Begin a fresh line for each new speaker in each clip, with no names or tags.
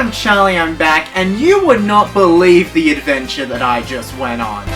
am Charlie, I'm back, and you would not believe the adventure that I just went on.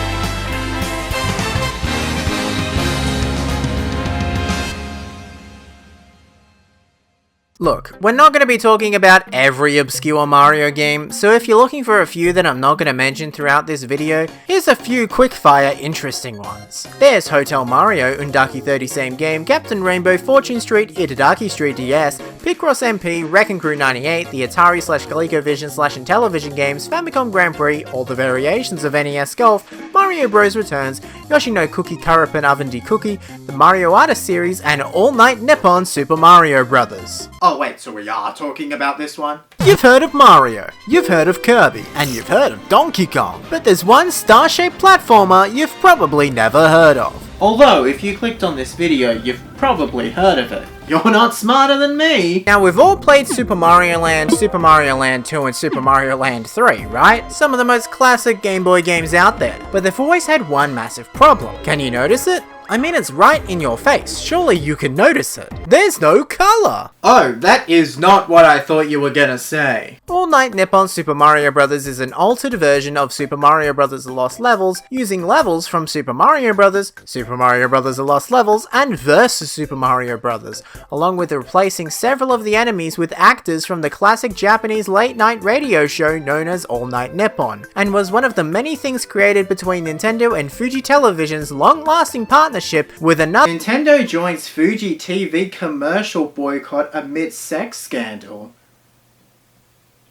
Look, we're not going to be talking about every obscure Mario game, so if you're looking for a few that I'm not going to mention throughout this video, here's a few quickfire interesting ones. There's Hotel Mario, Undaki 30 Same Game, Captain Rainbow, Fortune Street, Itadaki Street DS, Picross MP, Wrecking Crew 98, the Atari/ColecoVision/Intellivision games, Famicom Grand Prix, all the variations of NES Golf, Mario Bros. Returns, Yoshino Cookie Karapan Oven D Cookie, the Mario Artist series, and All Night Nippon Super Mario Bros. Oh wait, so we are talking about this one? You've heard of Mario, you've heard of Kirby, and you've heard of Donkey Kong, but there's one star-shaped platformer you've probably never heard of. Although, if you clicked on this video, you've probably heard of it. You're not smarter than me! Now, we've all played Super Mario Land, Super Mario Land 2, and Super Mario Land 3, right? Some of the most classic Game Boy games out there. But they've always had one massive problem. Can you notice it? I mean, it's right in your face. Surely you can notice it. There's no color. Oh, that is not what I thought you were gonna say. All Night Nippon Super Mario Bros. Is an altered version of Super Mario Bros. The Lost Levels, using levels from Super Mario Bros., Super Mario Bros. The Lost Levels, and Versus Super Mario Bros., along with replacing several of the enemies with actors from the classic Japanese late-night radio show known as All Night Nippon, and was one of the many things created between Nintendo and Fuji Television's long-lasting partnership with another. Nintendo joins Fuji TV commercial boycott amid sex scandal.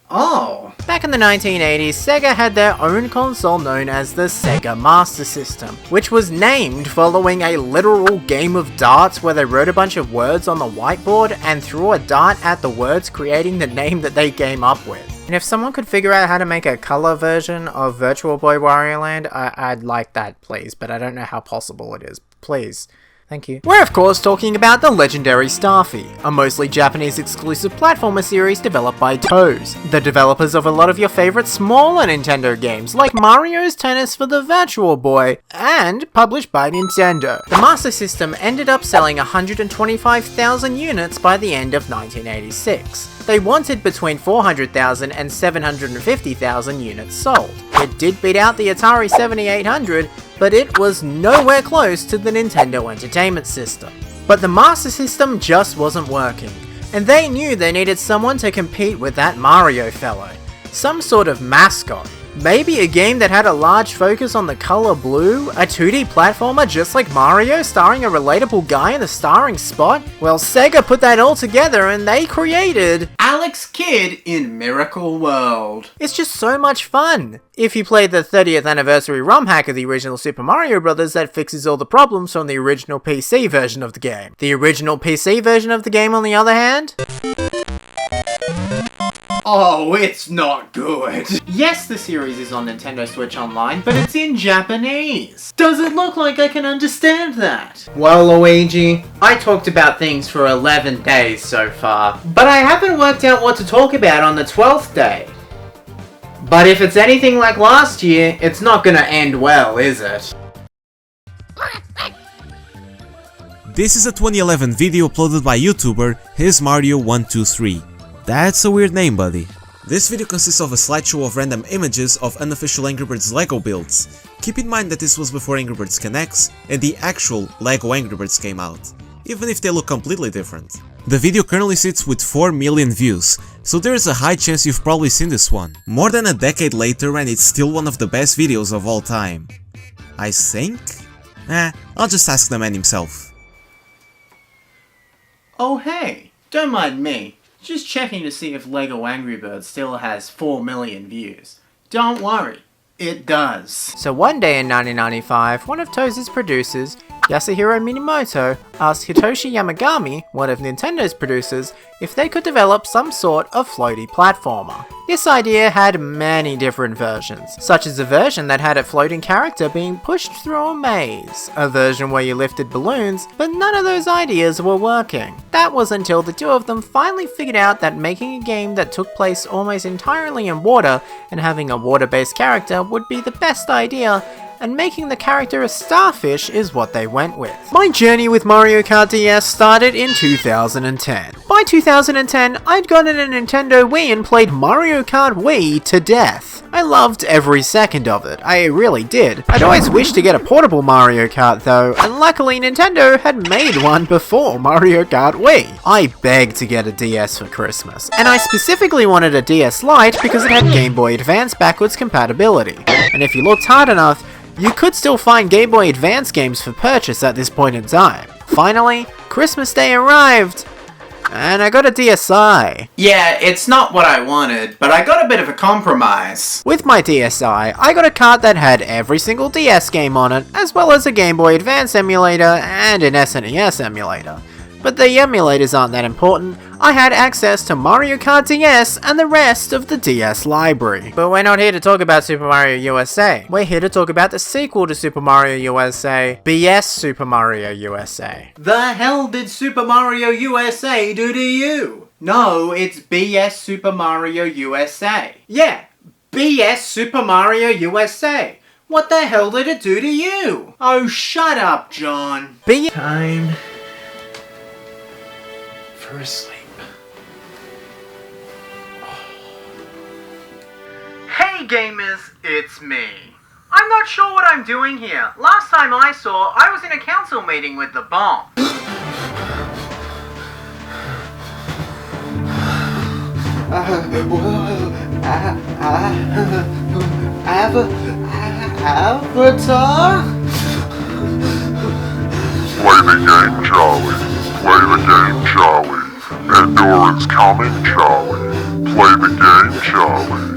Oh. Back in the 1980s, Sega had their own console known as the Sega Master System, which was named following a literal game of darts where they wrote a bunch of words on the whiteboard and threw a dart at the words, creating the name that they came up with. And if someone could figure out how to make a color version of Virtual Boy Wario Land, I'd like that, please, but I don't know how possible it is. Please. Thank you. We're of course talking about the legendary Starfy, a mostly Japanese exclusive platformer series developed by Toes, the developers of a lot of your favorite smaller Nintendo games like Mario's Tennis for the Virtual Boy, and published by Nintendo. The Master System ended up selling 125,000 units by the end of 1986. They wanted between 400,000 and 750,000 units sold. It did beat out the Atari 7800, but it was nowhere close to the Nintendo Entertainment System. But the Master System just wasn't working, and they knew they needed someone to compete with that Mario fellow. Some sort of mascot. Maybe a game that had a large focus on the color blue? A 2D platformer just like Mario, starring a relatable guy in the starring spot? Well, Sega put that all together and they created Alex Kidd in Miracle World. It's just so much fun. If you played the 30th anniversary ROM hack of the original Super Mario Bros. That fixes all the problems from the original PC version of the game. The original PC version of the game, on the other hand? Oh, it's not good. Yes, the series is on Nintendo Switch Online, but it's in Japanese. Does it look like I can understand that? Well, Luigi, I talked about things for 11 days so far, but I haven't worked out what to talk about on the 12th day. But if it's anything like last year, it's not gonna end well, is it?
This is a 2011 video uploaded by YouTuber Hismario123. That's a weird name, buddy. This video consists of a slideshow of random images of unofficial Angry Birds LEGO builds. Keep in mind that this was before Angry Birds Connects and the actual LEGO Angry Birds came out, even if they look completely different. The video currently sits with 4 million views, so there is a high chance you've probably seen this one. More than a decade later, and it's still one of the best videos of all time. I think? I'll just ask the man himself.
Oh hey, don't mind me. Just checking to see if LEGO Angry Birds still has 4 million views. Don't worry, it does. So one day in 1995, one of Toes' producers, Yasuhiro Minamoto, asked Hitoshi Yamagami, one of Nintendo's producers, if they could develop some sort of floaty platformer. This idea had many different versions, such as a version that had a floating character being pushed through a maze, a version where you lifted balloons, but none of those ideas were working. That was until the two of them finally figured out that making a game that took place almost entirely in water and having a water-based character would be the best idea, and making the character a starfish is what they went with. My journey with Mario Kart DS started in 2010. By 2010, I'd gotten a Nintendo Wii and played Mario Kart Wii to death. I loved every second of it, I really did. I'd always wished to get a portable Mario Kart though, and luckily Nintendo had made one before Mario Kart Wii. I begged to get a DS for Christmas, and I specifically wanted a DS Lite because it had Game Boy Advance backwards compatibility. And if you looked hard enough, you could still find Game Boy Advance games for purchase at this point in time. Finally, Christmas Day arrived, and I got a DSi.
Yeah, it's not what I wanted, but I got a bit of a compromise.
With my DSi, I got a cart that had every single DS game on it, as well as a Game Boy Advance emulator and an SNES emulator. But the emulators aren't that important. I had access to Mario Kart DS and the rest of the DS library. But we're not here to talk about Super Mario USA. We're here to talk about the sequel to Super Mario USA, BS Super Mario USA.
The hell did Super Mario USA do to you? No, it's BS Super Mario USA. Yeah, BS Super Mario USA. What the hell did it do to you? Oh, shut up, John. Time for a sleep.
Hey gamers, it's me. I'm not sure what I'm doing here. Last time I saw, I was in a council meeting with the bomb.
Avatar?
Play the game, Charlie. Play the game, Charlie. Pandora's coming, Charlie. Play the game, Charlie.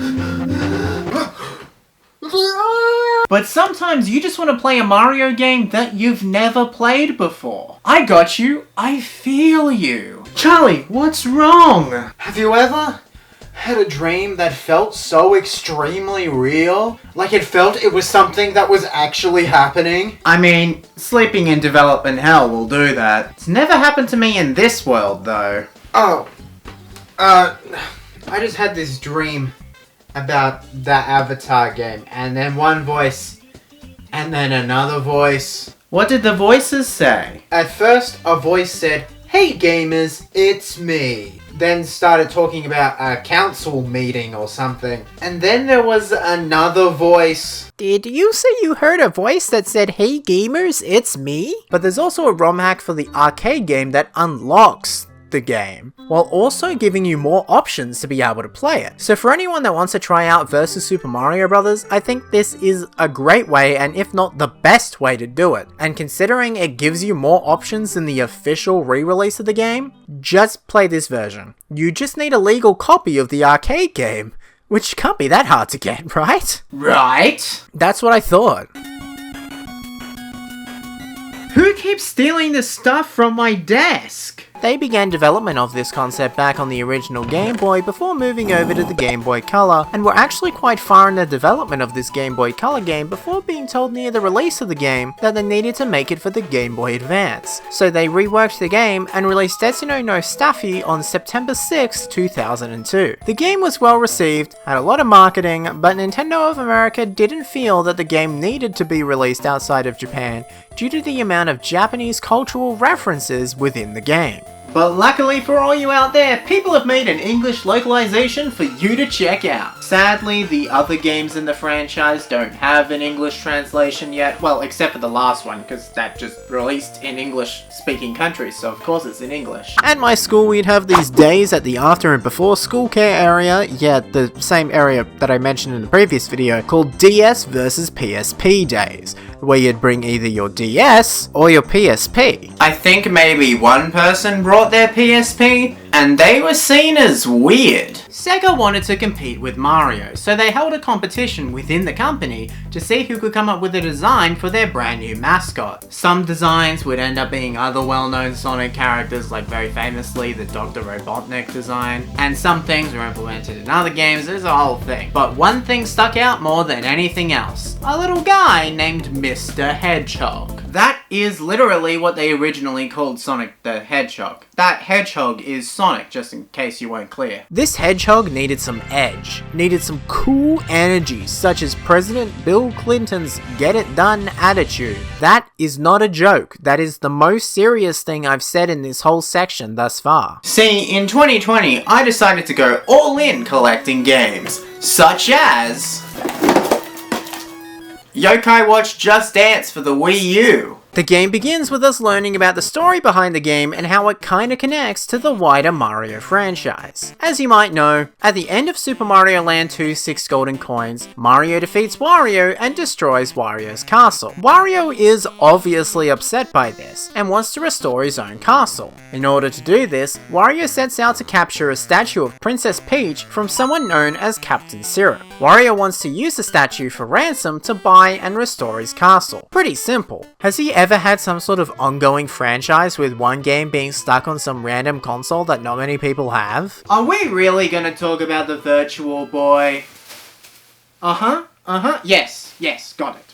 But sometimes you just want to play a Mario game that you've never played before. I got you. I feel you. Charlie, what's wrong?
Have you ever had a dream that felt so extremely real? Like it felt it was something that was actually happening?
I mean, sleeping in development hell will do that. It's never happened to me in this world, though.
Oh. I just had this dream about that Avatar game, and then one voice, and then another voice.
What did the voices say?
At first, a voice said, "Hey gamers, it's me." Then started talking about a council meeting or something. And then there was another voice. Did you say you heard a voice that said, "Hey gamers, it's me"? But there's also a ROM hack for the arcade game that unlocks the game, while also giving you more options to be able to play it. So for anyone that wants to try out Versus Super Mario Bros., I think this is a great way, and if not the best way to do it. And considering it gives you more options than the official re-release of the game, just play this version. You just need a legal copy of the arcade game, which can't be that hard to get, right?
Right?
That's what I thought.
Who keeps stealing the stuff from my desk?
They began development of this concept back on the original Game Boy before moving over to the Game Boy Color, and were actually quite far in the development of this Game Boy Color game before being told near the release of the game that they needed to make it for the Game Boy Advance. So they reworked the game and released Destino no Staffy on September 6, 2002. The game was well received, had a lot of marketing, but Nintendo of America didn't feel that the game needed to be released outside of Japan due to the amount of Japanese cultural references within the game.
But luckily for all you out there, people have made an English localization for you to check out. Sadly, the other games in the franchise don't have an English translation yet. Well, except for the last one, because that just released in English-speaking countries, so of course it's in English.
At my school, we'd have these days at the after and before school care area, yeah, the same area that I mentioned in the previous video, called DS versus PSP days, where you'd bring either your DS or your PSP.
I think maybe one person brought their PSP, and they were seen as weird. Sega wanted to compete with Mario, so they held a competition within the company to see who could come up with a design for their brand new mascot. Some designs would end up being other well-known Sonic characters, like very famously the Dr. Robotnik design, and some things were implemented in other games. There's a whole thing. But one thing stuck out more than anything else. A little guy named Mr. Hedgehog. That is literally what they originally called Sonic the Hedgehog. That hedgehog is Sonic, just in case you weren't clear.
This hedgehog needed some edge, needed some cool energy, such as President Bill Clinton's get it done attitude. That is not a joke. That is the most serious thing I've said in this whole section thus far.
See, in 2020, I decided to go all in collecting games, such as Yokai Watch Just Dance for the Wii U.
The game begins with us learning about the story behind the game and how it kinda connects to the wider Mario franchise. As you might know, at the end of Super Mario Land 2 6 Golden Coins, Mario defeats Wario and destroys Wario's castle. Wario is obviously upset by this and wants to restore his own castle. In order to do this, Wario sets out to capture a statue of Princess Peach from someone known as Captain Syrup. Wario wants to use the statue for ransom to buy and restore his castle. Pretty simple. Has he ever had some sort of ongoing franchise with one game being stuck on some random console that not many people have?
Are we really gonna talk about the Virtual Boy? Yes, got it.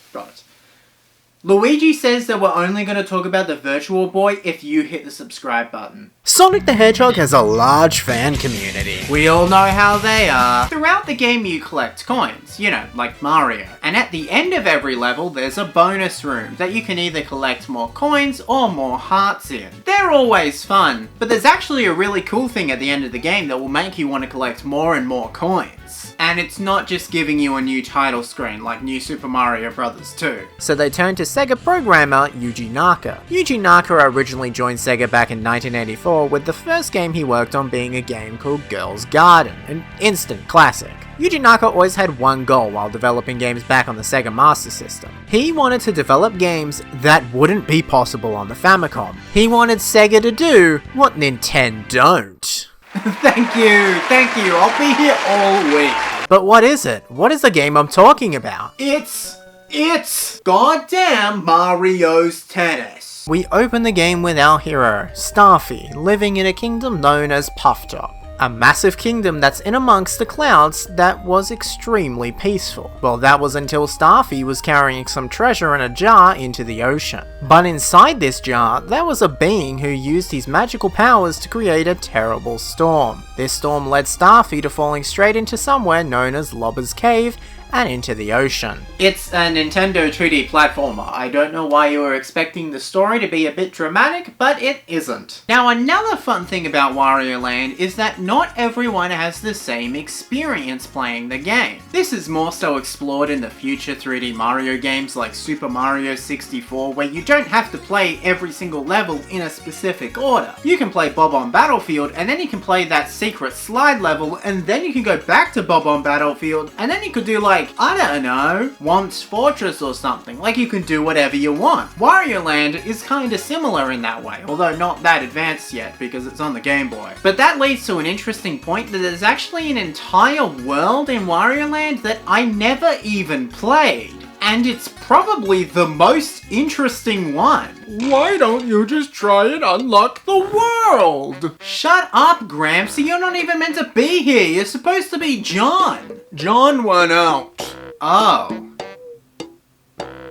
Luigi says that we're only going to talk about the Virtual Boy if you hit the subscribe button.
Sonic the Hedgehog has a large fan community.
We all know how they are. Throughout the game you collect coins, you know, like Mario. And at the end of every level there's a bonus room that you can either collect more coins or more hearts in. They're always fun, but there's actually a really cool thing at the end of the game that will make you want to collect more and more coins. And it's not just giving you a new title screen like New Super Mario Bros. 2.
So they turned to Sega programmer Yuji Naka. Yuji Naka originally joined Sega back in 1984 with the first game he worked on being a game called Girl's Garden, an instant classic. Yuji Naka always had one goal while developing games back on the Sega Master System. He wanted to develop games that wouldn't be possible on the Famicom. He wanted Sega to do what Nintendo don't.
Thank you, I'll be here all week.
But what is it? What is the game I'm talking about?
It's goddamn Mario's Tennis.
We open the game with our hero, Starfy, living in a kingdom known as Puff Top. A massive kingdom that's in amongst the clouds that was extremely peaceful. Well, that was until Starfy was carrying some treasure in a jar into the ocean. But inside this jar, there was a being who used his magical powers to create a terrible storm. This storm led Starfy to falling straight into somewhere known as Lobber's Cave and into the ocean.
It's a Nintendo 2D platformer. I don't know why you were expecting the story to be a bit dramatic, but it isn't. Now, another fun thing about Wario Land is that not everyone has the same experience playing the game. This is more so explored in the future 3D Mario games like Super Mario 64, where you don't have to play every single level in a specific order. You can play Bob on Battlefield, and then you can play that secret slide level, and then you can go back to Bob on Battlefield, and then you could do like, I don't know, Womp's Fortress or something. Like, you can do whatever you want. Wario Land is kinda similar in that way, although not that advanced yet because it's on the Game Boy. But that leads to an interesting point that there's actually an entire world in Wario Land that I never even played. And it's probably the most interesting one. Why don't you just try and unlock the world? Shut up, Gramsci, you're not even meant to be here. You're supposed to be John. John went out. Oh.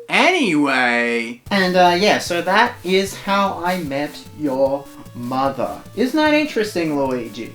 Anyway. And yeah, so that is how I met your mother. Isn't that interesting, Luigi?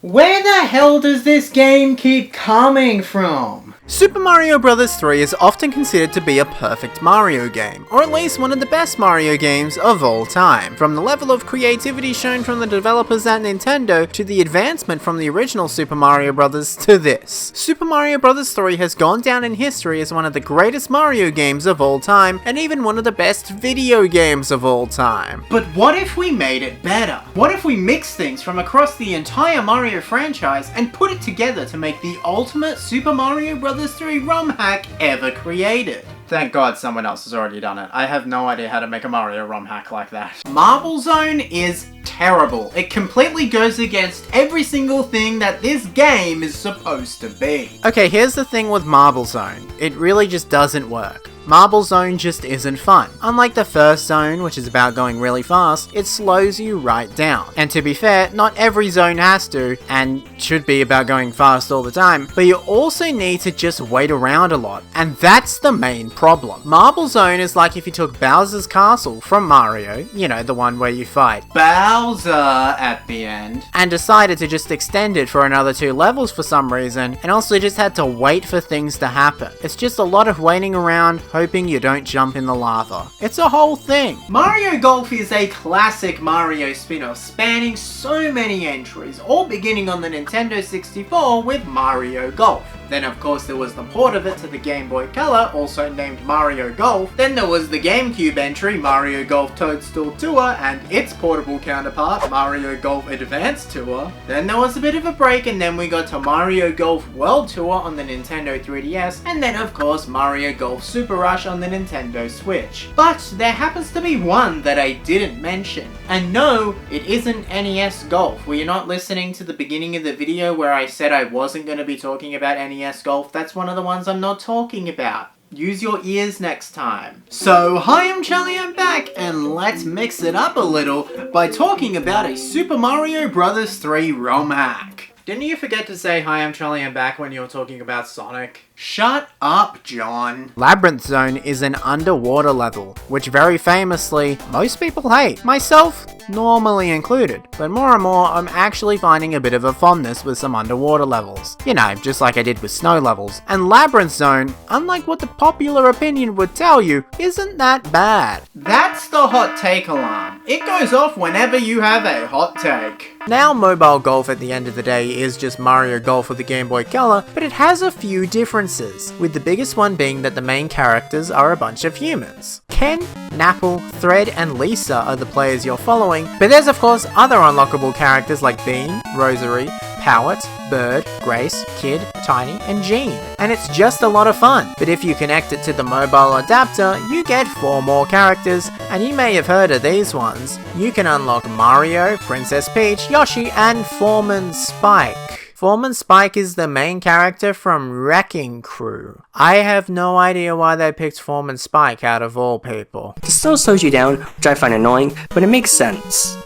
Where the hell does this game keep coming from?
Super Mario Bros. 3 is often considered to be a perfect Mario game, or at least one of the best Mario games of all time. From the level of creativity shown from the developers at Nintendo, to the advancement from the original Super Mario Bros. To this. Super Mario Bros. 3 has gone down in history as one of the greatest Mario games of all time, and even one of the best video games of all time.
But what if we made it better? What if we mixed things from across the entire Mario franchise and put it together to make the ultimate Super Mario Bros. 3 ROM hack ever created? Thank God someone else has already done it. I have no idea how to make a Mario ROM hack like that. Marble Zone is terrible. It completely goes against every single thing that this game is supposed to be.
Okay, here's the thing with Marble Zone. It really just doesn't work. Marble Zone just isn't fun. Unlike the first zone, which is about going really fast, it slows you right down. And to be fair, not every zone has to, and should be about going fast all the time, but you also need to just wait around a lot, and that's the main problem. Marble Zone is like if you took Bowser's Castle from Mario, you know, the one where you fight
Bowser at the end,
and decided to just extend it for another 2 levels for some reason, and also just had to wait for things to happen. It's just a lot of waiting around, hoping you don't jump in the lava. It's a whole thing.
Mario Golf is a classic Mario spin-off spanning so many entries, all beginning on the Nintendo 64 with Mario Golf. Then of course there was the port of it to the Game Boy Color, also named Mario Golf. Then there was the GameCube entry, Mario Golf Toadstool Tour, and its portable counterpart, Mario Golf Advanced Tour. Then there was a bit of a break, and then we got to Mario Golf World Tour on the Nintendo 3DS, and then of course Mario Golf Super Rush on the Nintendo Switch. But there happens to be one that I didn't mention. And no, it isn't NES Golf. Were you not listening to the beginning of the video where I said I wasn't going to be talking about NES Golf? That's one of the ones I'm not talking about. Use your ears next time. So, hi, I'm Charlie, I'm back, and let's mix it up a little by talking about a Super Mario Bros. 3 ROM hack. Didn't you forget to say hi, I'm Charlie, I'm back when you were talking about Sonic? Shut up, John.
Labyrinth Zone is an underwater level, which very famously, most people hate, myself normally included, but more and more I'm actually finding a bit of a fondness with some underwater levels. You know, just like I did with snow levels. And Labyrinth Zone, unlike what the popular opinion would tell you, isn't that bad.
That's the hot take alarm. It goes off whenever you have a hot take.
Now mobile golf at the end of the day is just Mario Golf with the Game Boy Color, but it has a few differences, with the biggest one being that the main characters are a bunch of humans. Ken, Napple, Thread, and Lisa are the players you're following, but there's of course other unlockable characters like Bean, Rosary, Powit, Bird, Grace, Kid, Tiny, and Jean. And it's just a lot of fun. But if you connect it to the mobile adapter, you get 4 more characters, and you may have heard of these ones. You can unlock Mario, Princess Peach, Yoshi, and Foreman Spike. Foreman Spike is the main character from Wrecking Crew. I have no idea why they picked Foreman Spike out of all people.
It still slows you down, which I find annoying, but it makes sense.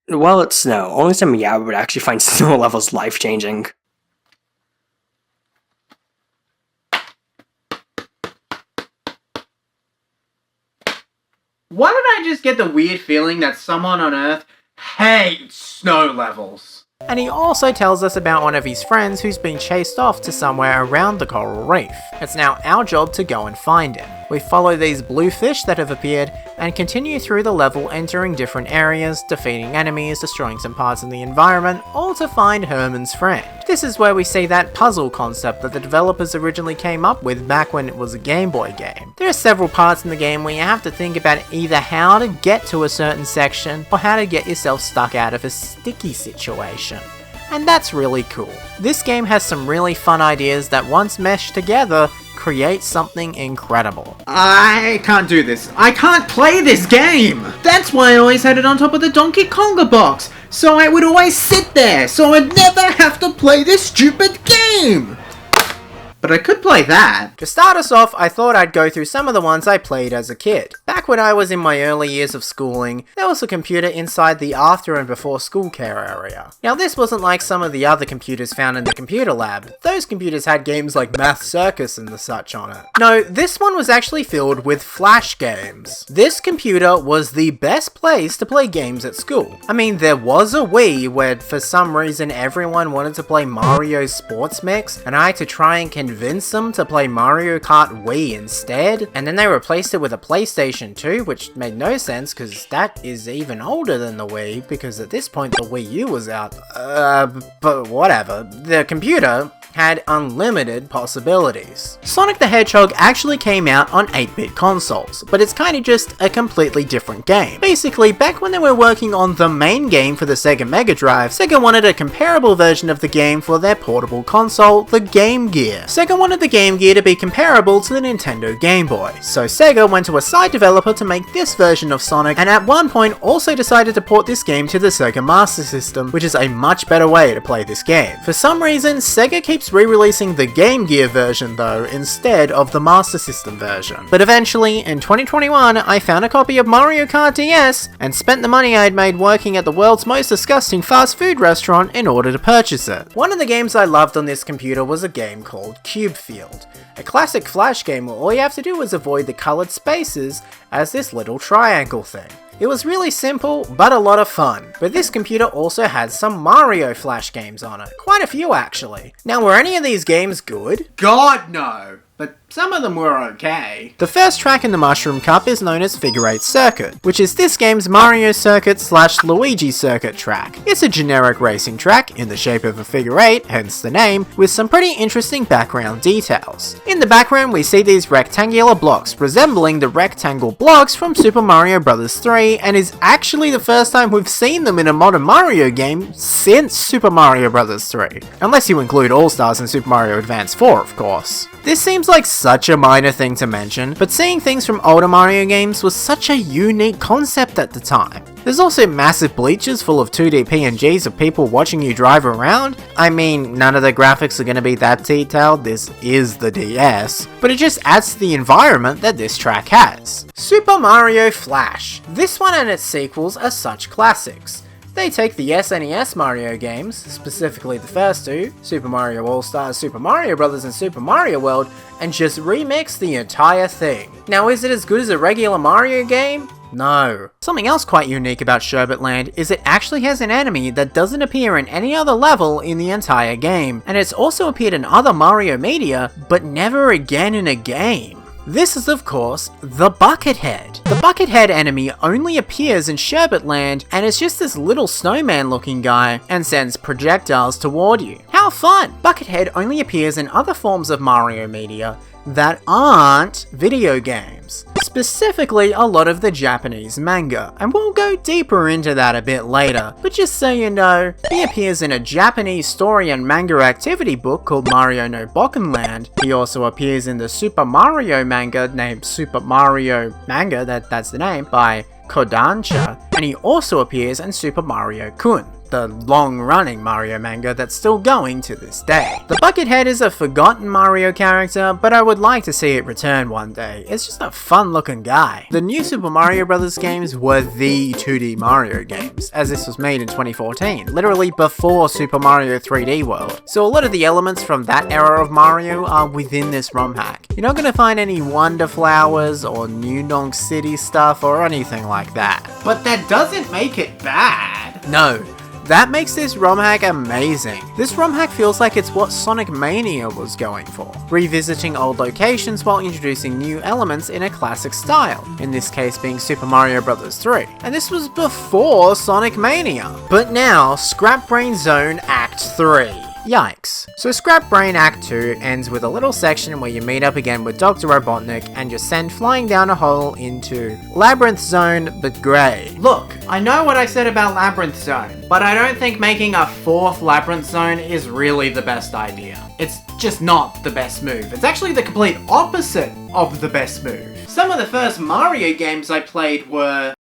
Well, it's snow. Only some yabbit would actually find snow levels life-changing.
Why did I just get the weird feeling that someone on Earth hates snow levels?
And he also tells us about one of his friends who's been chased off to somewhere around the coral reef. It's now our job to go and find him. We follow these blue fish that have appeared and continue through the level, entering different areas, defeating enemies, destroying some parts in the environment, all to find Herman's friend. This is where we see that puzzle concept that the developers originally came up with back when it was a Game Boy game. There are several parts in the game where you have to think about either how to get to a certain section or how to get yourself stuck out of a sticky situation. And that's really cool. This game has some really fun ideas that once meshed together create something incredible.
I can't do this. I can't play this game! That's why I always had it on top of the Donkey Konga box, so I would always sit there, so I'd never have to play this stupid game! But I could play that.
To start us off, I thought I'd go through some of the ones I played as a kid. Back when I was in my early years of schooling, there was a computer inside the after and before school care area. Now this wasn't like some of the other computers found in the computer lab. Those computers had games like Math Circus and the such on it. No, this one was actually filled with flash games. This computer was the best place to play games at school. I mean, there was a Wii where for some reason everyone wanted to play Mario Sports Mix, and I had to try and convince them to play Mario Kart Wii instead, and then they replaced it with a PlayStation 2, which made no sense because that is even older than the Wii, because at this point the Wii U was out. But whatever. The computer had unlimited possibilities. Sonic the Hedgehog actually came out on 8-bit consoles, but it's kind of just a completely different game. Basically, back when they were working on the main game for the Sega Mega Drive, Sega wanted a comparable version of the game for their portable console, the Game Gear. Sega wanted the Game Gear to be comparable to the Nintendo Game Boy, so Sega went to a side developer to make this version of Sonic, and at one point also decided to port this game to the Sega Master System, which is a much better way to play this game. For some reason, Sega keeps keeps re-releasing the Game Gear version though, instead of the Master System version. But eventually, in 2021, I found a copy of Mario Kart DS and spent the money I'd made working at the world's most disgusting fast food restaurant in order to purchase it. One of the games I loved on this computer was a game called Cube Field, a classic Flash game where all you have to do is avoid the coloured spaces as this little triangle thing. It was really simple, but a lot of fun. But this computer also had some Mario Flash games on it. Quite a few actually. Now, were any of these games good?
God no! But some of them were okay.
The first track in the Mushroom Cup is known as Figure 8 Circuit, which is this game's Mario Circuit / Luigi Circuit track. It's a generic racing track in the shape of a figure 8, hence the name, with some pretty interesting background details. In the background we see these rectangular blocks resembling the rectangle blocks from Super Mario Bros. 3, and is actually the first time we've seen them in a modern Mario game since Super Mario Bros. 3. Unless you include All-Stars and Super Mario Advance 4, of course. This seems like such a minor thing to mention, but seeing things from older Mario games was such a unique concept at the time. There's also massive bleachers full of 2D PNGs of people watching you drive around. I mean, none of the graphics are going to be that detailed, this is the DS, but it just adds to the environment that this track has. Super Mario Flash. This one and its sequels are such classics. They take the SNES Mario games, specifically the first two, Super Mario All-Stars, Super Mario Bros. And Super Mario World, and just remix the entire thing. Now, is it as good as a regular Mario game? No. Something else quite unique about Sherbet Land is it actually has an enemy that doesn't appear in any other level in the entire game, and it's also appeared in other Mario media, but never again in a game. This is of course the Buckethead. The Buckethead enemy only appears in Sherbet Land and is just this little snowman looking guy and sends projectiles toward you. How fun! Buckethead only appears in other forms of Mario media that aren't video games. Specifically a lot of the Japanese manga, and we'll go deeper into that a bit later, but just so you know, he appears in a Japanese story and manga activity book called Mario no Bokkenland. He also appears in the Super Mario manga named Super Mario Manga, that's the name, by Kodansha, and he also appears in Super Mario Kun, the long-running Mario manga that's still going to this day. The Buckethead is a forgotten Mario character, but I would like to see it return one day. It's just a fun-looking guy. The new Super Mario Bros. Games were the 2D Mario games, as this was made in 2014, literally before Super Mario 3D World. So a lot of the elements from that era of Mario are within this ROM hack. You're not going to find any Wonder Flowers or New Donk City stuff or anything like that.
But that doesn't make it bad.
No. That makes this ROM hack amazing. This ROM hack feels like it's what Sonic Mania was going for, revisiting old locations while introducing new elements in a classic style, in this case being Super Mario Bros. 3. And this was before Sonic Mania. But now, Scrap Brain Zone Act 3. Yikes. So Scrap Brain Act 2 ends with a little section where you meet up again with Dr. Robotnik and you're sent flying down a hole into Labyrinth Zone, but grey.
Look, I know what I said about Labyrinth Zone, but I don't think making a fourth Labyrinth Zone is really the best idea. It's just not the best move. It's actually the complete opposite of the best move. Some of the first Mario games I played were...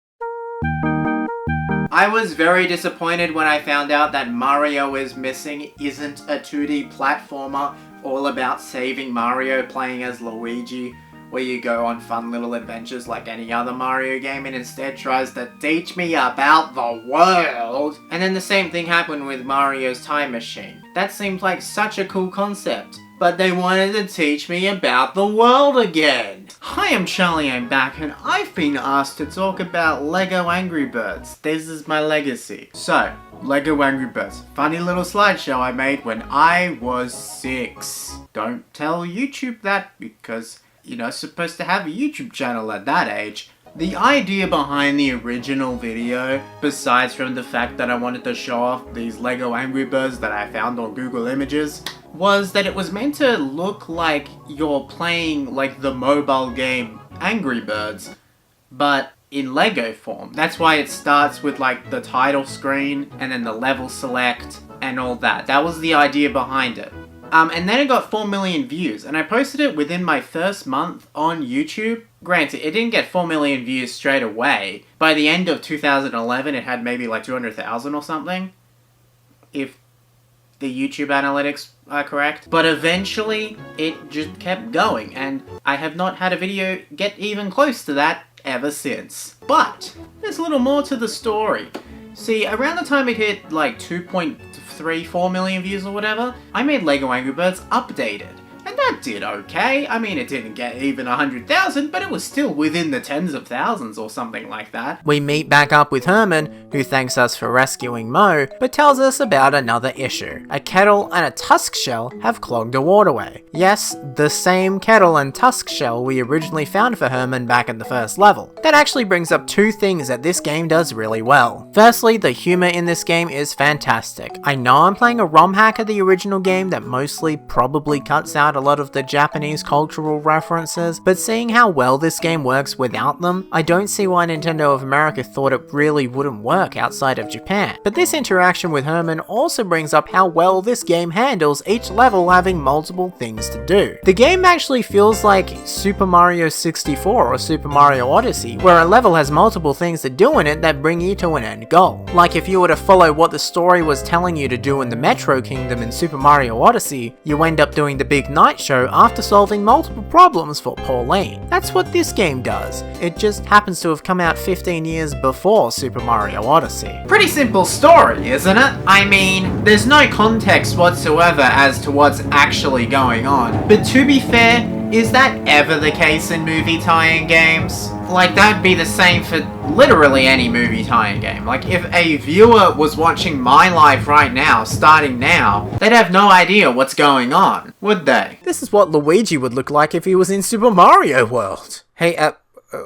I was very disappointed when I found out that Mario is Missing isn't a 2D platformer all about saving Mario playing as Luigi, where you go on fun little adventures like any other Mario game, and instead tries to teach me about the world. And then the same thing happened with Mario's Time Machine. That seemed like such a cool concept, but they wanted to teach me about the world again. Hi, I'm Charlie, I'm back, and I've been asked to talk about Lego Angry Birds. This is my legacy. So, Lego Angry Birds. Funny little slideshow I made when I was 6. Don't tell YouTube that, because you're not supposed to have a YouTube channel at that age. The idea behind the original video, besides from the fact that I wanted to show off these Lego Angry Birds that I found on Google Images, was that it was meant to look like you're playing like the mobile game Angry Birds, but in Lego form. That's why it starts with like the title screen and then the level select and all that. That was the idea behind it. And then it got 4 million views, and I posted it within my first month on YouTube. Granted, it didn't get 4 million views straight away. By the end of 2011, it had maybe like 200,000 or something. If the YouTube analytics are correct. But eventually, it just kept going, and I have not had a video get even close to that ever since. But there's a little more to the story. See, around the time it hit like 2.34 million views or whatever, I made LEGO Angry Birds Updated. And that did okay. I mean, it didn't get even 100,000, but it was still within the tens of thousands or something like that.
We meet back up with Herman, who thanks us for rescuing Mo, but tells us about another issue. A kettle and a tusk shell have clogged a waterway. Yes, the same kettle and tusk shell we originally found for Herman back in the first level. That actually brings up two things that this game does really well. Firstly, the humor in this game is fantastic. I know I'm playing a ROM hack of the original game that mostly probably cuts out a lot of the Japanese cultural references, but seeing how well this game works without them, I don't see why Nintendo of America thought it really wouldn't work outside of Japan. But this interaction with Herman also brings up how well this game handles each level having multiple things to do. The game actually feels like Super Mario 64 or Super Mario Odyssey, where a level has multiple things to do in it that bring you to an end goal. Like if you were to follow what the story was telling you to do in the Metro Kingdom in Super Mario Odyssey, you end up doing the big night show after solving multiple problems for Pauline. That's what this game does. It just happens to have come out 15 years before Super Mario Odyssey.
Pretty simple story, isn't it? I mean, there's no context whatsoever as to what's actually going on. But to be fair, is that ever the case in movie tie-in games? Like, that'd be the same for literally any movie tie-in game. Like, if a viewer was watching my life right now, starting now, they'd have no idea what's going on, would they?
This is what Luigi would look like if he was in Super Mario World. Hey,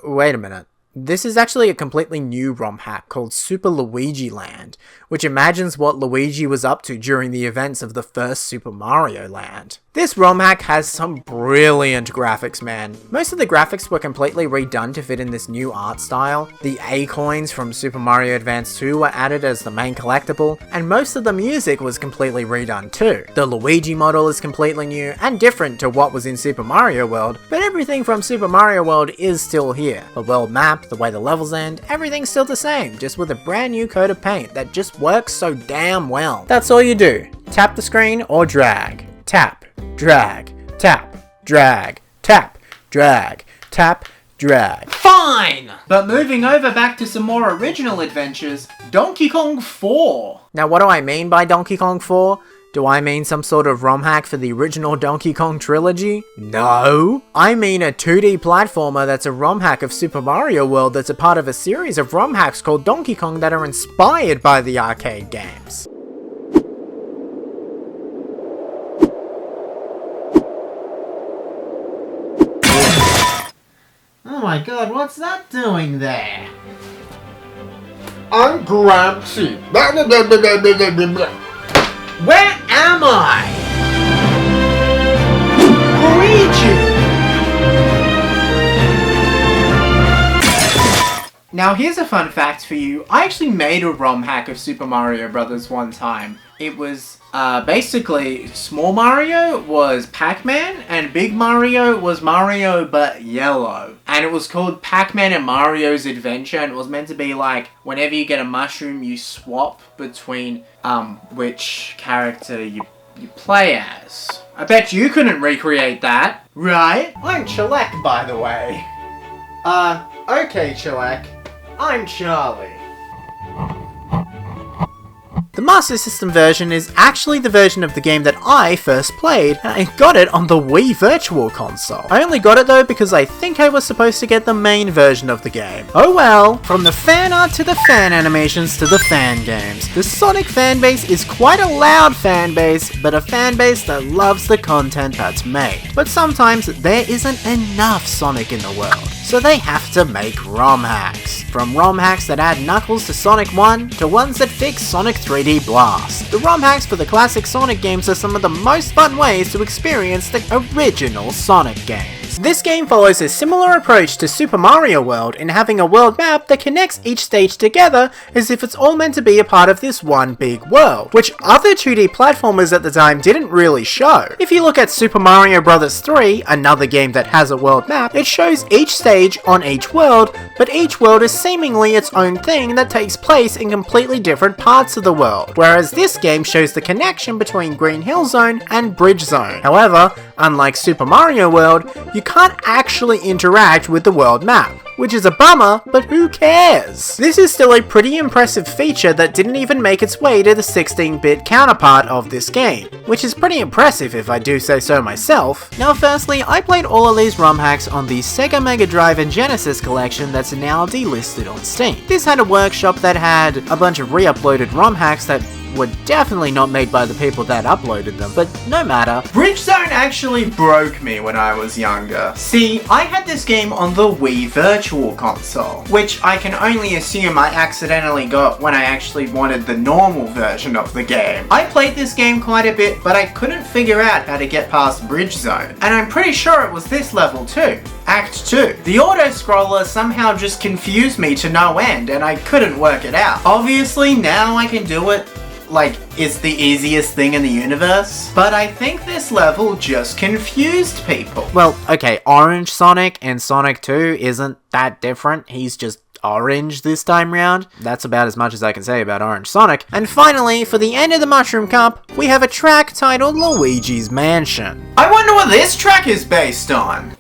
wait a minute. This is actually a completely new ROM hack called Super Luigi Land, which imagines what Luigi was up to during the events of the first Super Mario Land. This ROM hack has some brilliant graphics, man. Most of the graphics were completely redone to fit in this new art style. The A-coins from Super Mario Advance 2 were added as the main collectible, and most of the music was completely redone too. The Luigi model is completely new and different to what was in Super Mario World, but everything from Super Mario World is still here. The world map, the way the levels end, everything's still the same, just with a brand new coat of paint that just works so damn well. That's all you do. Tap the screen or drag. Tap. Drag, tap, drag, tap, drag, tap, drag.
Fine! But moving over back to some more original adventures, Donkey Kong 4.
Now what do I mean by Donkey Kong 4? Do I mean some sort of ROM hack for the original Donkey Kong trilogy? No. I mean a 2D platformer that's a ROM hack of Super Mario World that's a part of a series of ROM hacks called Donkey Kong that are inspired by the arcade games.
Oh my god, what's that doing there?
I'm Gramsci.
Where am I? Luigi! Now here's a fun fact for you. I actually made a ROM hack of Super Mario Bros. One time. It was basically Small Mario was Pac-Man and Big Mario was Mario but yellow. And it was called Pac-Man and Mario's Adventure, and it was meant to be like whenever you get a mushroom you swap between which character you play as. I bet you couldn't recreate that, right? I'm Chilek, by the way. Okay Chilek. I'm Charlie.
The Master System version is actually the version of the game that I first played, and I got it on the Wii Virtual Console. I only got it though because I think I was supposed to get the main version of the game. Oh well. From the fan art to the fan animations to the fan games, the Sonic fanbase is quite a loud fanbase, but a fanbase that loves the content that's made. But sometimes there isn't enough Sonic in the world, so they have to make ROM hacks. From ROM hacks that add Knuckles to Sonic 1, to ones that fix Sonic 3D Blast. The ROM hacks for the classic Sonic games are some of the most fun ways to experience the original Sonic games. games. This game follows a similar approach to Super Mario World in having a world map that connects each stage together as if it's all meant to be a part of this one big world, which other 2D platformers at the time didn't really show. If you look at Super Mario Bros. 3, another game that has a world map, it shows each stage on each world, but each world is seemingly its own thing that takes place in completely different parts of the world, whereas this game shows the connection between Green Hill Zone and Bridge Zone. However, unlike Super Mario World, you can't actually interact with the world map, which is a bummer, but who cares? This is still a pretty impressive feature that didn't even make its way to the 16-bit counterpart of this game, which is pretty impressive if I do say so myself. Now firstly, I played all of these ROM hacks on the Sega Mega Drive and Genesis collection that's now delisted on Steam. This had a workshop that had a bunch of re-uploaded ROM hacks that were definitely not made by the people that uploaded them, but no matter.
Bridge Zone actually broke me when I was younger. See, I had this game on the Wii Virtual Console, which I can only assume I accidentally got when I actually wanted the normal version of the game. I played this game quite a bit, but I couldn't figure out how to get past Bridge Zone, and I'm pretty sure it was this level too. Act 2. The auto-scroller somehow just confused me to no end, and I couldn't work it out. Obviously, now I can do it like it's the easiest thing in the universe, but I think this level just confused people.
Well, okay, Orange Sonic and Sonic 2 isn't that different, he's just orange this time round. That's about as much as I can say about Orange Sonic. And finally, for the end of the Mushroom Cup, we have a track titled Luigi's Mansion.
I wonder what this track is based on.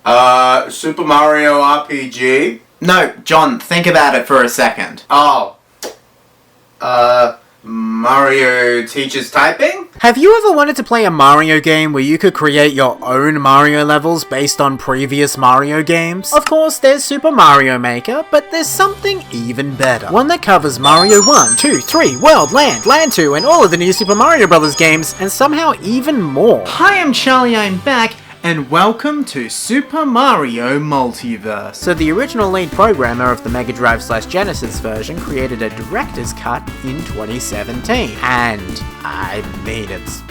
Super Mario RPG? No, John, think about it for a second. Mario teaches typing?
Have you ever wanted to play a Mario game where you could create your own Mario levels based on previous Mario games? Of course, there's Super Mario Maker, but there's something even better. One that covers Mario 1, 2, 3, World, Land, Land 2, and all of the new Super Mario Bros. Games, and somehow even more.
Hi, I'm Charlie, I'm back, and welcome to Super Mario Multiverse.
So the original lead programmer of the Mega Drive / Genesis version created a director's cut in 2017. And, I mean, it's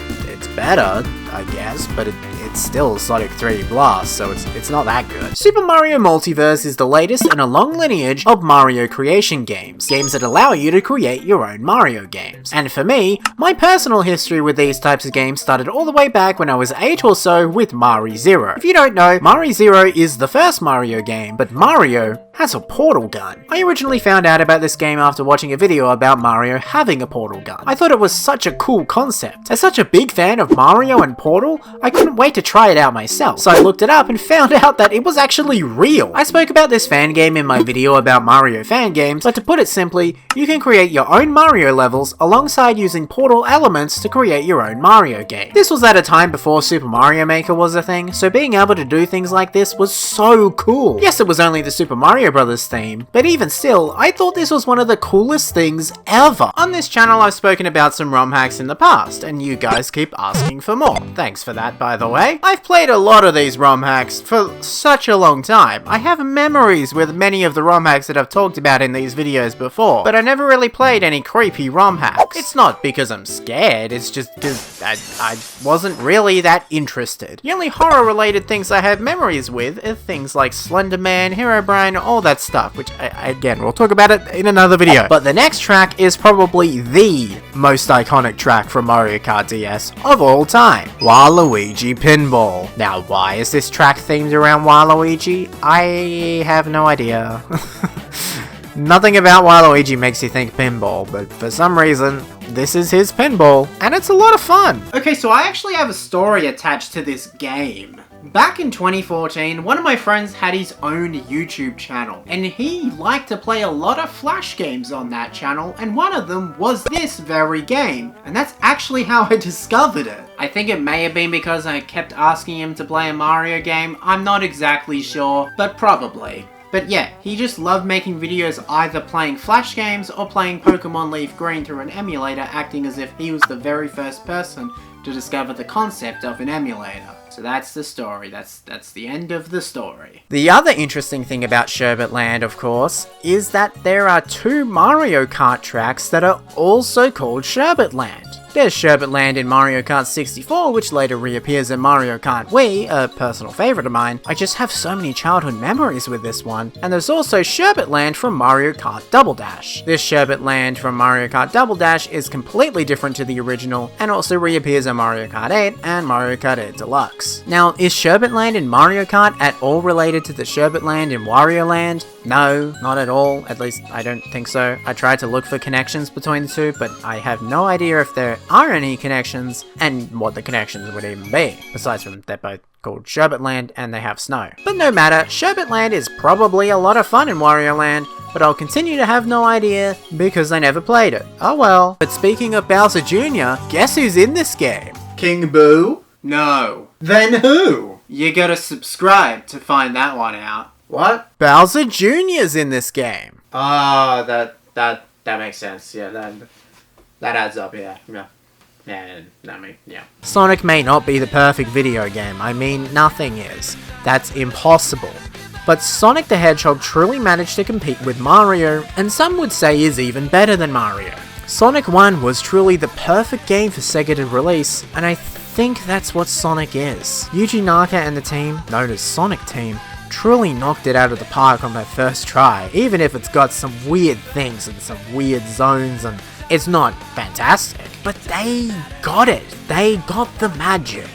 better, I guess, but it's still Sonic 3 Blast, so it's not that good. Super Mario Multiverse is the latest in a long lineage of Mario creation games that allow you to create your own Mario games. And for me, my personal history with these types of games started all the way back when I was 8 or so with Mario Zero. If you don't know, Mario Zero is the first Mario game, but Mario has a portal gun. I originally found out about this game after watching a video about Mario having a portal gun. I thought it was such a cool concept. As such a big fan of Mario and Portal, I couldn't wait to try it out myself. So I looked it up and found out that it was actually real. I spoke about this fan game in my video about Mario fan games, but to put it simply, you can create your own Mario levels alongside using Portal elements to create your own Mario game. This was at a time before Super Mario Maker was a thing, so being able to do things like this was so cool. Yes, it was only the Super Mario Bros. Theme, but even still, I thought this was one of the coolest things ever. On this channel, I've spoken about some ROM hacks in the past, and you guys keep asking for more. Thanks for that, by the way. I've played a lot of these ROM hacks for such a long time. I have memories with many of the ROM hacks that I've talked about in these videos before, but I never really played any creepy ROM hacks. It's not because I'm scared, it's just because I wasn't really that interested. The only horror-related things I have memories with are things like Slender Man, Herobrine, all that stuff, which, again, we'll talk about it in another video. But the next track is probably the most iconic track from Mario Kart DS of all time, Waluigi Pinball. Now, why is this track themed around Waluigi? I have no idea. Nothing about Waluigi makes you think pinball, but for some reason, this is his pinball, and it's a lot of fun.
Okay, so I actually have a story attached to this game. Back in 2014, one of my friends had his own YouTube channel, and he liked to play a lot of Flash games on that channel, and one of them was this very game, and that's actually how I discovered it. I think it may have been because I kept asking him to play a Mario game, I'm not exactly sure, but probably. But yeah, he just loved making videos either playing Flash games or playing Pokemon Leaf Green through an emulator, acting as if he was the very first person to discover the concept of an emulator. So that's the story, that's the end of the story.
The other interesting thing about Sherbet Land, of course, is that there are 2 Mario Kart tracks that are also called Sherbet Land. There's Sherbet Land in Mario Kart 64, which later reappears in Mario Kart Wii, a personal favourite of mine. I just have so many childhood memories with this one. And there's also Sherbet Land from Mario Kart Double Dash. This Sherbet Land from Mario Kart Double Dash is completely different to the original, and also reappears in Mario Kart 8 and Mario Kart 8 Deluxe. Now, is Sherbet Land in Mario Kart at all related to the Sherbet Land in Wario Land? No, not at all. At least, I don't think so. I tried to look for connections between the two, but I have no idea if there are any connections, and what the connections would even be, besides from they're both called Sherbet Land and they have snow. But no matter, Sherbet Land is probably a lot of fun in Wario Land, but I'll continue to have no idea because I never played it. Oh well. But speaking of Bowser Jr., guess who's in this game?
King Boo? No. Then who? You gotta subscribe to find that one out. What?
Bowser Jr.'s in this game.
Oh, that makes sense. Yeah, that adds up. Yeah.
Sonic may not be the perfect video game. I mean, nothing is. That's impossible. But Sonic the Hedgehog truly managed to compete with Mario, and some would say is even better than Mario. Sonic 1 was truly the perfect game for Sega to release, and I think that's what Sonic is. Yuji Naka and the team, known as Sonic Team, truly knocked it out of the park on their first try, even if it's got some weird things and some weird zones, and it's not fantastic, but they got it. They got the magic.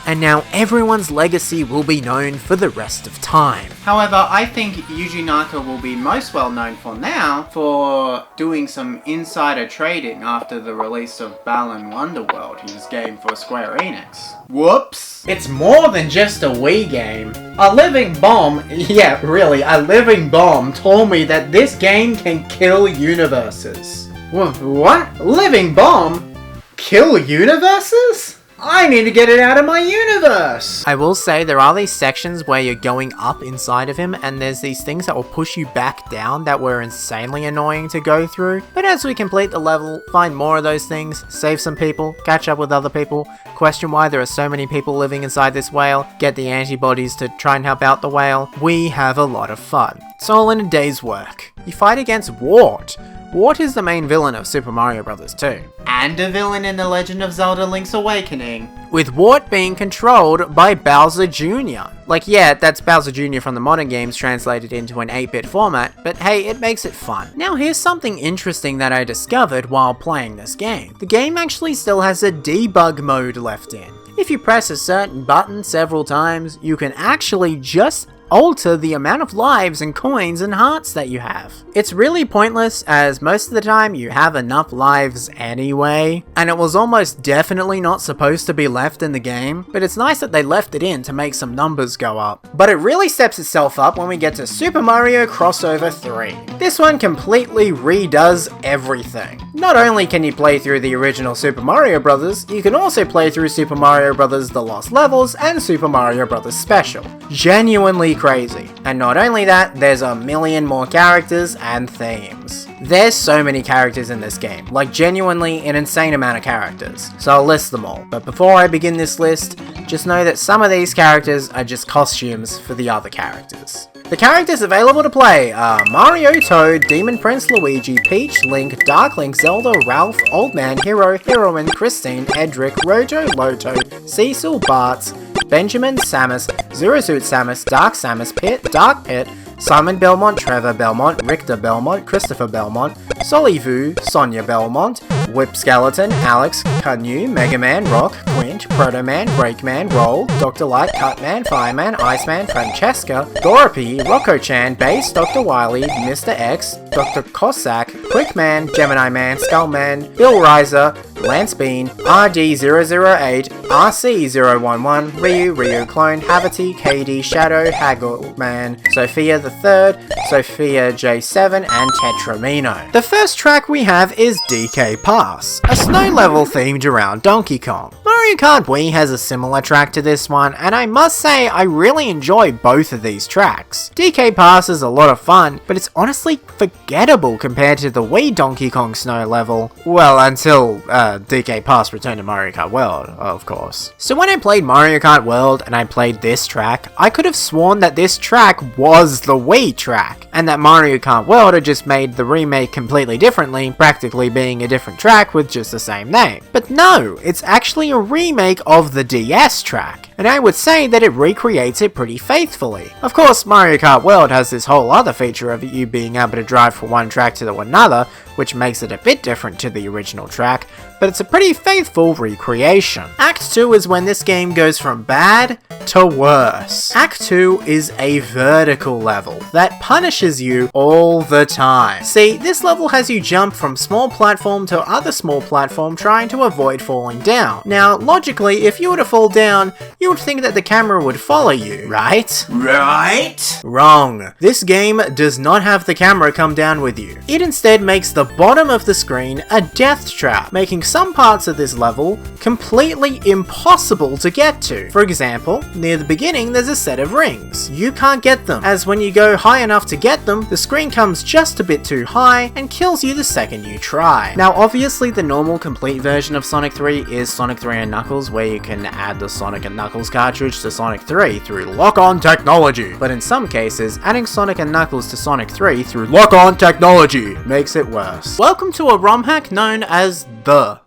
And now everyone's legacy will be known for the rest of time.
However, I think Yuji Naka will be most well known for now for doing some insider trading after the release of Balan Wonderworld, his game for Square Enix. Whoops! It's more than just a Wii game. A living bomb, yeah really, a living bomb told me that this game can kill universes. What? Living bomb? Kill universes? I need to get it out of my universe!
I will say there are these sections where you're going up inside of him, and there's these things that will push you back down that were insanely annoying to go through. But as we complete the level, find more of those things, save some people, catch up with other people, question why there are so many people living inside this whale, get the antibodies to try and help out the whale, we have a lot of fun. It's all in a day's work. You fight against Wart. Wart is the main villain of Super Mario Bros. 2.
And a villain in The Legend of Zelda Link's Awakening.
With Wart being controlled by Bowser Jr. Like, yeah, that's Bowser Jr. from the modern games translated into an 8-bit format, but hey, it makes it fun. Now here's something interesting that I discovered while playing this game. The game actually still has a debug mode left in. If you press a certain button several times, you can actually just alter the amount of lives and coins and hearts that you have. It's really pointless, as most of the time you have enough lives anyway, and it was almost definitely not supposed to be left in the game, but it's nice that they left it in to make some numbers go up. But it really steps itself up when we get to Super Mario Crossover 3. This one completely redoes everything. Not only can you play through the original Super Mario Bros., you can also play through Super Mario Bros. The Lost Levels and Super Mario Bros. Special. Genuinely crazy. And not only that, there's a million more characters and themes. There's so many characters in this game, like genuinely an insane amount of characters. So I'll list them all. But before I begin this list, just know that some of these characters are just costumes for the other characters. The characters available to play are Mario, Toad, Demon Prince Luigi, Peach, Link, Dark Link, Zelda, Ralph, Old Man, Hero, Heroine, Christine, Edric, Rojo, Loto, Cecil, Bartz, Benjamin, Samus, Zerosuit Samus, Dark Samus, Pit, Dark Pit, Simon Belmont, Trevor Belmont, Richter Belmont, Christopher Belmont, Solivu, Sonia Belmont, Whip Skeleton, Alex, Canu, Mega Man, Rock, Quint, Proto Man, Breakman, Roll, Dr. Light, Cutman, Fireman, Iceman, Francesca, Doropi, Rocco-chan, Bass, Dr. Wily, Mr. X, Dr. Cossack, Quickman, Gemini Man, Skullman, Bill Riser, Lance Bean, RD008, RC011, Ryu Clone, Havity, KD, Shadow, Haggleman, Sophia the Third, Sophia J7, and Tetramino. The first track we have is DK Pass, a snow level themed around Donkey Kong. Mario Mario Kart Wii has a similar track to this one, and I must say I really enjoy both of these tracks. DK Pass is a lot of fun, but it's honestly forgettable compared to the Wii Donkey Kong Snow level. Well, until DK Pass Return to Mario Kart World, of course. So when I played Mario Kart World and I played this track, I could have sworn that this track was the Wii track, and that Mario Kart World had just made the remake completely differently, practically being a different track with just the same name. But no, it's actually a remake of the DS track, and I would say that it recreates it pretty faithfully. Of course, Mario Kart World has this whole other feature of you being able to drive from one track to another, which makes it a bit different to the original track, but it's a pretty faithful recreation. Act 2 is when this game goes from bad to worse. Act 2 is a vertical level that punishes you all the time. See, this level has you jump from small platform to other small platform trying to avoid falling down. Now, logically, if you were to fall down, you would think that the camera would follow you, right?
Right?
Wrong. This game does not have the camera come down with you. It instead makes the bottom of the screen a death trap, making some parts of this level completely impossible to get to. For example, near the beginning there's a set of rings. You can't get them, as when you go high enough to get them, the screen comes just a bit too high and kills you the second you try. Now obviously the normal complete version of Sonic 3 is Sonic 3 and Knuckles, where you can add the Sonic and Knuckles cartridge to Sonic 3 through lock-on technology. But in some cases, adding Sonic and Knuckles to Sonic 3 through lock-on technology makes it worse. Welcome to a ROM hack known as the.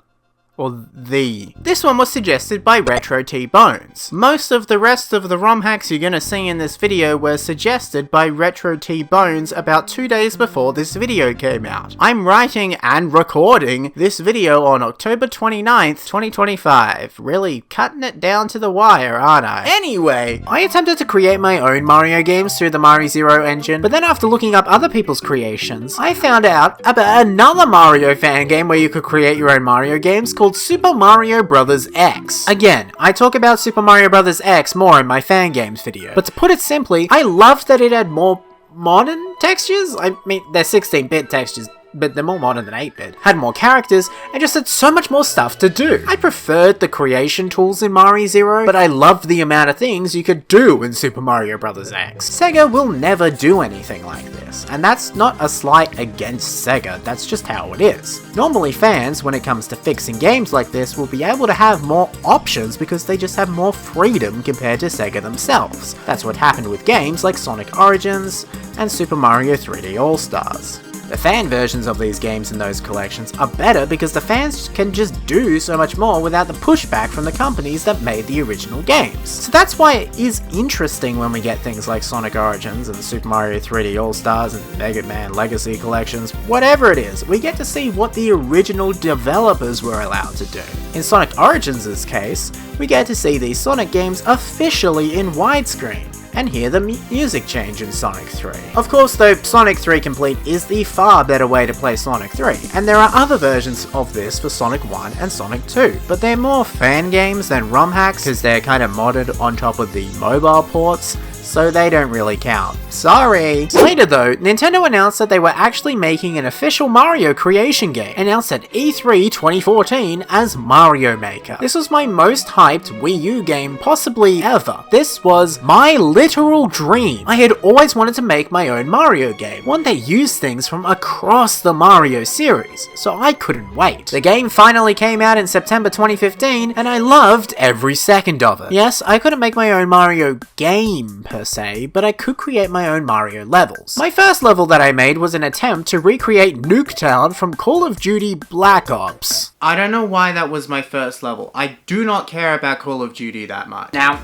This one was suggested by Retro T-Bones. Most of the rest of the ROM hacks you're gonna see in this video were suggested by Retro T-Bones about 2 days before this video came out. I'm writing and recording this video on October 29th, 2025. Really cutting it down to the wire, aren't I? Anyway, I attempted to create my own Mario games through the Mario Zero engine, but then after looking up other people's creations, I found out about another Mario fan game where you could create your own Mario games called Super Mario Bros. X. Again, I talk about Super Mario Bros. X more in my fan games video, but to put it simply, I loved that it had more modern textures. I mean, they're 16-bit textures, but they're more modern than 8-bit, had more characters, and just had so much more stuff to do. I preferred the creation tools in Mario Zero, but I loved the amount of things you could do in Super Mario Bros. X. Sega will never do anything like this, and that's not a slight against Sega, that's just how it is. Normally fans, when it comes to fixing games like this, will be able to have more options because they just have more freedom compared to Sega themselves. That's what happened with games like Sonic Origins and Super Mario 3D All-Stars. The fan versions of these games in those collections are better because the fans can just do so much more without the pushback from the companies that made the original games. So that's why it is interesting when we get things like Sonic Origins and Super Mario 3D All-Stars and Mega Man Legacy collections, whatever it is, we get to see what the original developers were allowed to do. In Sonic Origins' case, we get to see these Sonic games officially in widescreen, and hear the music change in Sonic 3. Of course though, Sonic 3 Complete is the far better way to play Sonic 3, and there are other versions of this for Sonic 1 and Sonic 2, but they're more fan games than ROM hacks because they're kind of modded on top of the mobile ports, so they don't really count. Sorry! Later though, Nintendo announced that they were actually making an official Mario creation game, announced at E3 2014 as Mario Maker. This was my most hyped Wii U game possibly ever. This was my literal dream. I had always wanted to make my own Mario game, one that used things from across the Mario series, so I couldn't wait. The game finally came out in September 2015, and I loved every second of it. Yes, I couldn't make my own Mario game per se, but I could create my own Mario levels. My first level that I made was an attempt to recreate Nuketown from Call of Duty Black Ops.
I don't know why that was my first level. I do not care about Call of Duty that much. Now,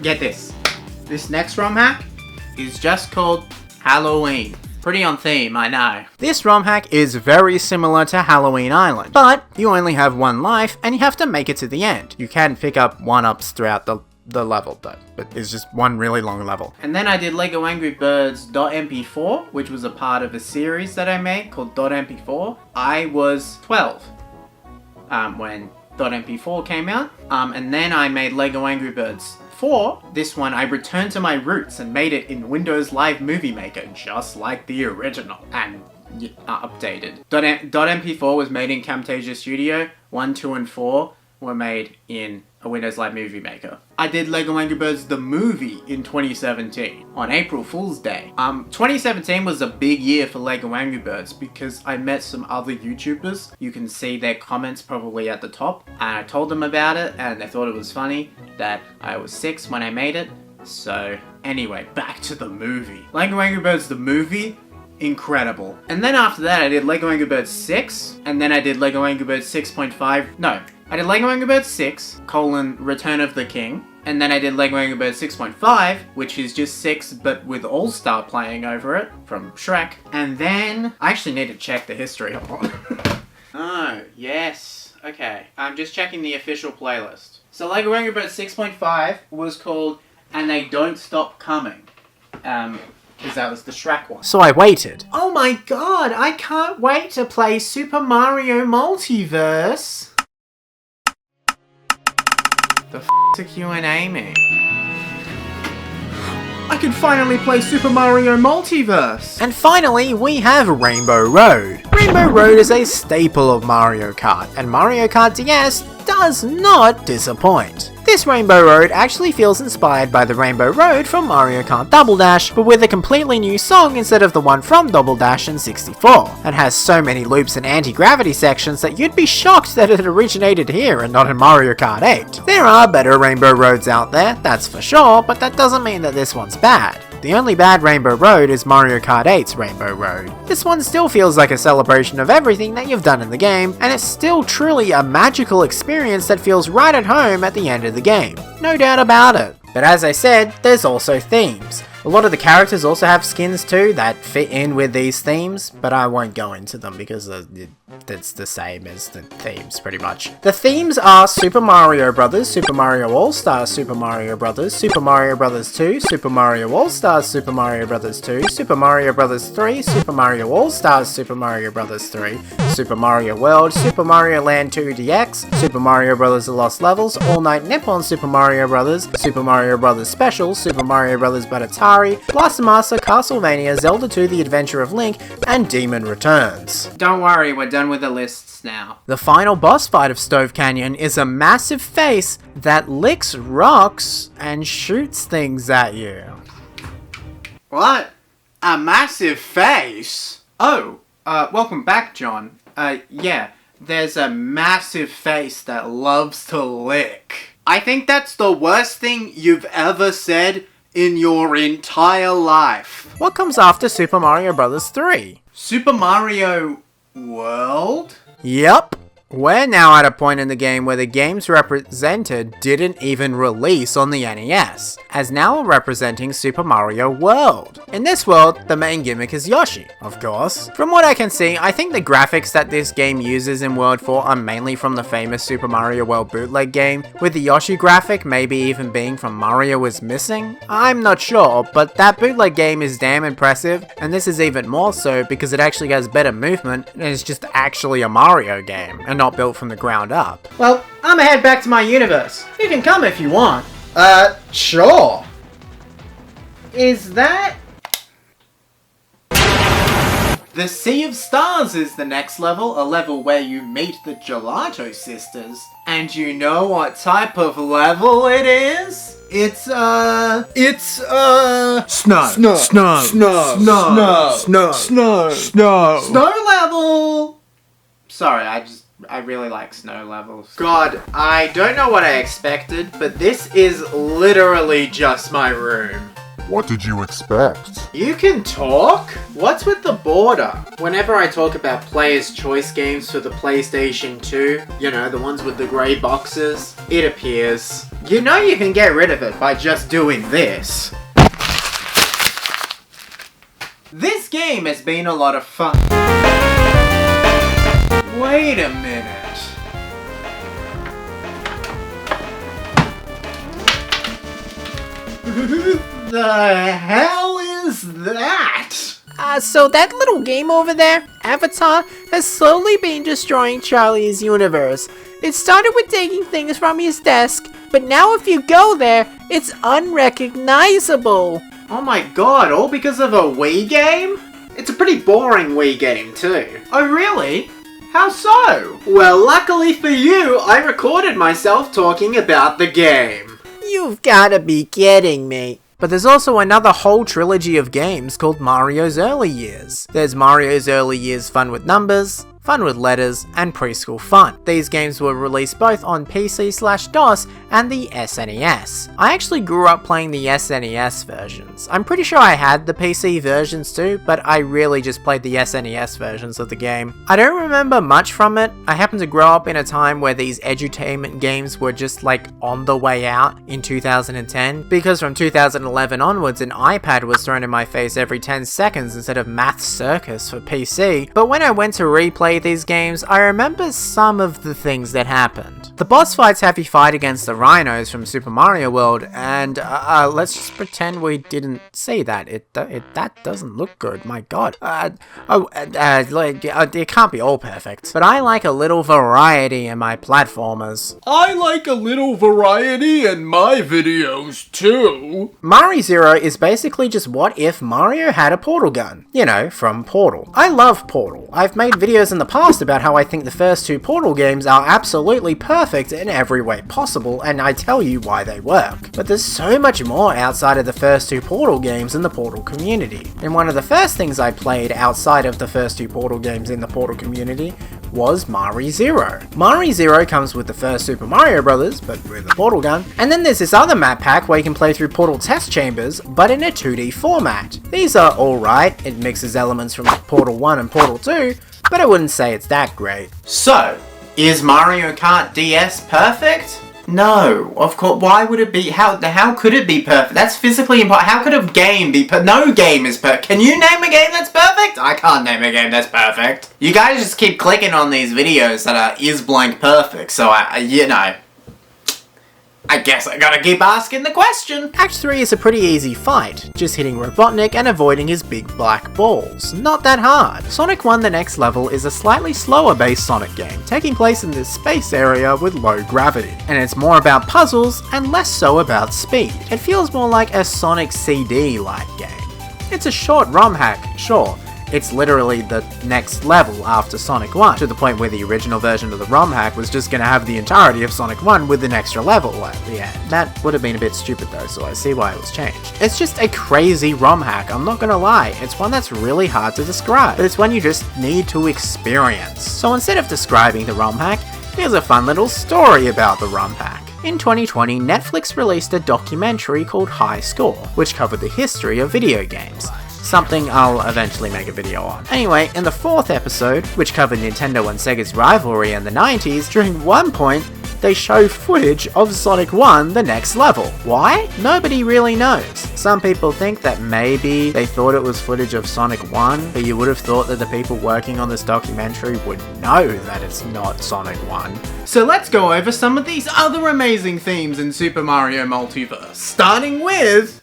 get this. This next ROM hack is just called Halloween. Pretty on theme, I know.
This ROM hack is very similar to Halloween Island, but you only have one life and you have to make it to the end. You can pick up 1-ups throughout the level though, but it's just one really long level.
And then I did Lego Angry Birds .mp4, which was a part of a series that I made called .mp4. I was 12 when .mp4 came out, and then I made Lego Angry Birds 4. This one I returned to my roots and made it in Windows Live Movie Maker, just like the original, and updated. .mp4 was made in Camtasia Studio. 1, 2, and 4 were made in a Windows Live Movie Maker. I did Lego Angry Birds the movie in 2017 on April Fool's Day. 2017 was a big year for Lego Angry Birds because I met some other YouTubers. You can see their comments probably at the top, and I told them about it and they thought it was funny that I was 6 when I made it. So anyway, back to the movie. Lego Angry Birds the movie, incredible. And then after that I did Lego Angry Birds 6, and then I did Lego Angry Birds 6.5, no. I did Lego Angry Birds 6, Return of the King, and then I did Lego Angry Birds 6.5, which is just 6 but with All-Star playing over it, from Shrek. And then, I actually need to check the history, hold on. Oh, yes, okay. I'm just checking the official playlist. So Lego Angry Birds 6.5 was called And They Don't Stop Coming. Because that was the Shrek one.
So I waited.
Oh my god, I can't wait to play Super Mario Multiverse. The f*** are Q&A me? I can finally play Super Mario Multiverse!
And finally, we have Rainbow Road. Rainbow Road is a staple of Mario Kart, and Mario Kart DS does not disappoint. This Rainbow Road actually feels inspired by the Rainbow Road from Mario Kart Double Dash, but with a completely new song instead of the one from Double Dash in 64, and has so many loops and anti-gravity sections that you'd be shocked that it originated here and not in Mario Kart 8. There are better Rainbow Roads out there, that's for sure, but that doesn't mean that this one's bad. The only bad Rainbow Road is Mario Kart 8's Rainbow Road. This one still feels like a celebration of everything that you've done in the game, and it's still truly a magical experience that feels right at home at the end of the game. No doubt about it. But as I said, there's also themes. A lot of the characters also have skins too that fit in with these themes, but I won't go into them because it's the same as the themes pretty much. The themes are Super Mario Bros., Super Mario All-Stars, Super Mario Bros., Super Mario Bros. 2, Super Mario All-Stars, Super Mario Bros. 2, Super Mario Bros. 3, Super Mario All-Stars, Super Mario Bros. 3, Super Mario World, Super Mario Land 2 DX, Super Mario Bros. The Lost Levels, All Night Nippon Super Mario Bros., Super Mario Bros. Special, Super Mario Bros. Batatari, Blaster Master, Castlevania, Zelda 2 The Adventure of Link, and Demon Returns.
Don't worry, we're done with the lists now.
The final boss fight of Stove Canyon is a massive face that licks rocks and shoots things at you.
What? A massive face? Oh, welcome back, John. Yeah, there's a massive face that loves to lick. I think that's the worst thing you've ever said in your entire life.
What comes after Super Mario Bros. 3?
Super Mario World?
Yup. We're now at a point in the game where the games represented didn't even release on the NES, as now we're representing Super Mario World. In this world, the main gimmick is Yoshi, of course. From what I can see, I think the graphics that this game uses in World 4 are mainly from the famous Super Mario World bootleg game, with the Yoshi graphic maybe even being from Mario is Missing? I'm not sure, but that bootleg game is damn impressive, and this is even more so because it actually has better movement and is just actually a Mario game, and not built from the ground up.
Well, I'ma head back to my universe. You can come if you want. Sure. Is that... The Sea of Stars is the next level, a level where you meet the Gelato Sisters. And you know what type of level it is? It's snow. Snow level! Sorry, I really like snow levels. God, I don't know what I expected, but this is literally just my room.
What did you expect?
You can talk? What's with the border? Whenever I talk about Player's Choice games for the PlayStation 2, you know, the ones with the grey boxes, it appears. You know you can get rid of it by just doing this. This game has been a lot of fun. Wait a minute. Who the hell is that?
So that little game over there, Avatar, has slowly been destroying Charlie's universe. It started with taking things from his desk, but now if you go there, it's unrecognizable.
Oh my god, all because of a Wii game? It's a pretty boring Wii game too. Oh really? How so? Well, luckily for you, I recorded myself talking about the game.
You've gotta be kidding me. But there's also another whole trilogy of games called Mario's Early Years. There's Mario's Early Years Fun with Numbers, Fun with Letters, and Preschool Fun. These games were released both on PC/DOS and the SNES. I actually grew up playing the SNES versions. I'm pretty sure I had the PC versions too, but I really just played the SNES versions of the game. I don't remember much from it. I happened to grow up in a time where these edutainment games were just like on the way out in 2010, because from 2011 onwards an iPad was thrown in my face every 10 seconds instead of Math Circus for PC. But when I went to replay these games, I remember some of the things that happened. The boss fights have you fight against the rhinos from Super Mario World, and let's just pretend we didn't see that. That doesn't look good, my god. It can't be all perfect. But I like a little variety in my platformers.
I like a little variety in my videos too.
Mario Zero is basically just what if Mario had a portal gun. You know, from Portal. I love Portal. I've made videos in the past about how I think the first two Portal games are absolutely perfect in every way possible, and I tell you why they work. But there's so much more outside of the first two Portal games in the Portal community. And one of the first things I played outside of the first two Portal games in the Portal community was Mario Zero. Mario Zero comes with the first Super Mario Bros., but with a portal gun, and then there's this other map pack where you can play through Portal test chambers, but in a 2D format. These are alright, it mixes elements from Portal 1 and Portal 2, but I wouldn't say it's that great.
So, is Mario Kart DS perfect? No, of course. Why would it be? How could it be perfect? That's physically impossible. How could a game be perfect? No game is perfect. Can you name a game that's perfect? I can't name a game that's perfect. You guys just keep clicking on these videos that are is blank perfect, so I guess I gotta keep asking the question.
Act 3 is a pretty easy fight, just hitting Robotnik and avoiding his big black balls. Not that hard. Sonic 1 The Next Level is a slightly slower based Sonic game, taking place in this space area with low gravity, and it's more about puzzles and less so about speed. It feels more like a Sonic CD-like game. It's a short ROM hack, sure. It's literally the next level after Sonic 1, to the point where the original version of the ROM hack was just going to have the entirety of Sonic 1 with an extra level at the end. That would have been a bit stupid though, so I see why it was changed. It's just a crazy ROM hack, I'm not gonna lie. It's one that's really hard to describe, but it's one you just need to experience. So instead of describing the ROM hack, here's a fun little story about the ROM hack. In 2020, Netflix released a documentary called High Score, which covered the history of video games. Something I'll eventually make a video on. Anyway, in the fourth episode, which covered Nintendo and Sega's rivalry in the 90s, during one point, they show footage of Sonic 1 The Next Level. Why? Nobody really knows. Some people think that maybe they thought it was footage of Sonic 1, but you would have thought that the people working on this documentary would know that it's not Sonic 1.
So let's go over some of these other amazing themes in Super Mario Multiverse, starting with...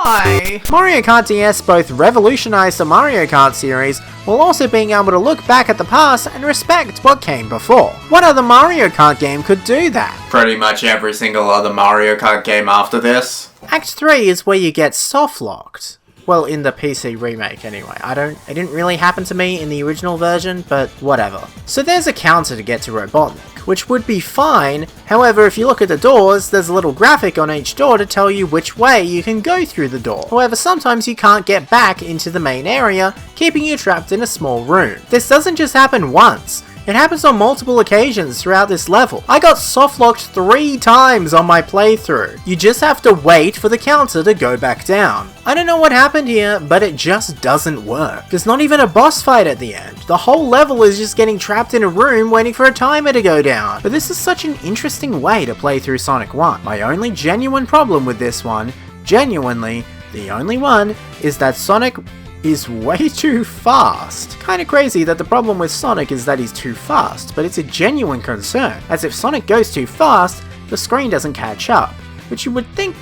why?
Mario Kart DS both revolutionized the Mario Kart series, while also being able to look back at the past and respect what came before. What other Mario Kart game could do that?
Pretty much every single other Mario Kart game after this.
Act 3 is where you get soft-locked. Well, in the PC remake anyway. It didn't really happen to me in the original version, but whatever. So there's a counter to get to Robotnik, which would be fine. However, if you look at the doors, there's a little graphic on each door to tell you which way you can go through the door. However, sometimes you can't get back into the main area, keeping you trapped in a small room. This doesn't just happen once. It happens on multiple occasions throughout this level. I got soft-locked 3 times on my playthrough. You just have to wait for the counter to go back down. I don't know what happened here, but it just doesn't work. There's not even a boss fight at the end. The whole level is just getting trapped in a room waiting for a timer to go down. But this is such an interesting way to play through Sonic 1. My only genuine problem with this one, genuinely, the only one, is that Sonic is way too fast. Kinda crazy that the problem with Sonic is that he's too fast, but it's a genuine concern, as if Sonic goes too fast, the screen doesn't catch up, which you would think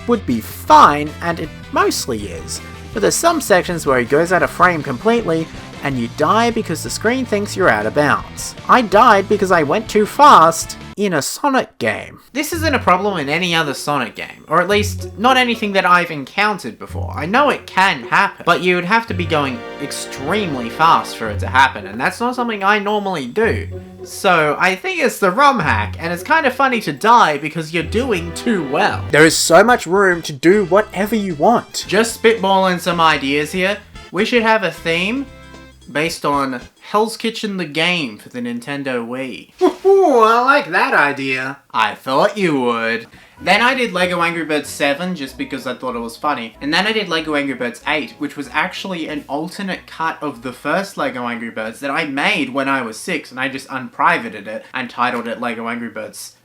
would be fine, and it mostly is. But there's some sections where he goes out of frame completely, and you die because the screen thinks you're out of bounds. I died because I went too fast in a Sonic game.
This isn't a problem in any other Sonic game, or at least not anything that I've encountered before. I know it can happen, but you would have to be going extremely fast for it to happen, and that's not something I normally do. So I think it's the ROM hack, and it's kind of funny to die because you're doing too well.
There is so much room to do whatever you want.
Just spitballing some ideas here. We should have a theme based on Hell's Kitchen the game for the Nintendo Wii.
Ooh, I like that idea.
I thought you would. Then I did Lego Angry Birds 7 just because I thought it was funny. And then I did Lego Angry Birds 8, which was actually an alternate cut of the first Lego Angry Birds that I made when I was 6, and I just unprivated it and titled it Lego Angry Birds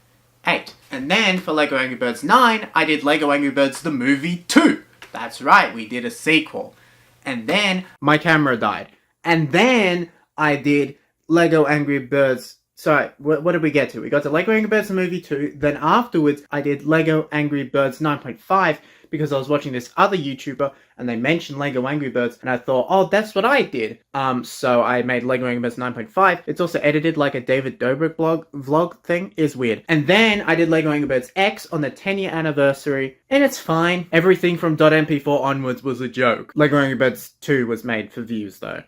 8. And then for Lego Angry Birds 9, I did Lego Angry Birds the Movie 2. That's right, we did a sequel. And then my camera died. And then I did Lego Angry Birds... Sorry, what did we get to? We got to Lego Angry Birds the Movie 2, then afterwards I did Lego Angry Birds 9.5 because I was watching this other YouTuber and they mentioned Lego Angry Birds and I thought, oh, that's what I did. So I made Lego Angry Birds 9.5. It's also edited like a David Dobrik vlog thing. Is weird. And then I did Lego Angry Birds X on the 10-year anniversary, and it's fine. Everything from .mp4 onwards was a joke. Lego Angry Birds 2 was made for views though.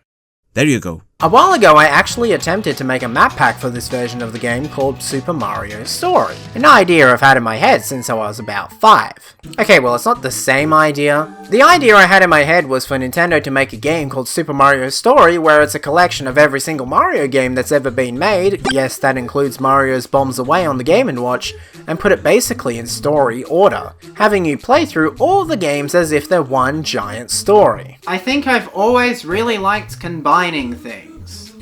There you go.
A while ago, I actually attempted to make a map pack for this version of the game called Super Mario Story. An idea I've had in my head since I was about 5. Okay, well, it's not the same idea. The idea I had in my head was for Nintendo to make a game called Super Mario Story where it's a collection of every single Mario game that's ever been made, yes, that includes Mario's Bombs Away on the Game & Watch, and put it basically in story order, having you play through all the games as if they're one giant story.
I think I've always really liked combining things.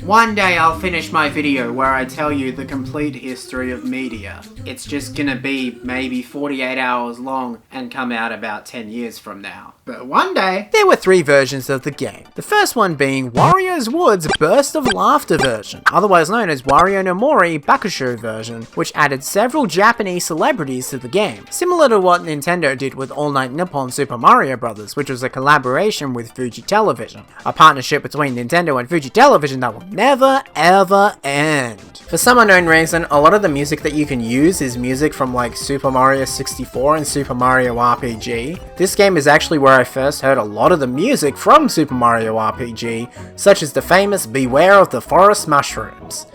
One day I'll finish my video where I tell you the complete history of media. It's just gonna be maybe 48 hours long and come out about 10 years from now. But one day...
There were 3 versions of the game. The first one being Wario's Woods Burst of Laughter version, otherwise known as Wario no Mori Bakusho version, which added several Japanese celebrities to the game, similar to what Nintendo did with All Night Nippon Super Mario Bros., which was a collaboration with Fuji Television, a partnership between Nintendo and Fuji Television that will never ever end. For some unknown reason, a lot of the music that you can use is music from like Super Mario 64 and Super Mario RPG. This game is actually where I first heard a lot of the music from Super Mario RPG, such as the famous Beware of the Forest Mushrooms.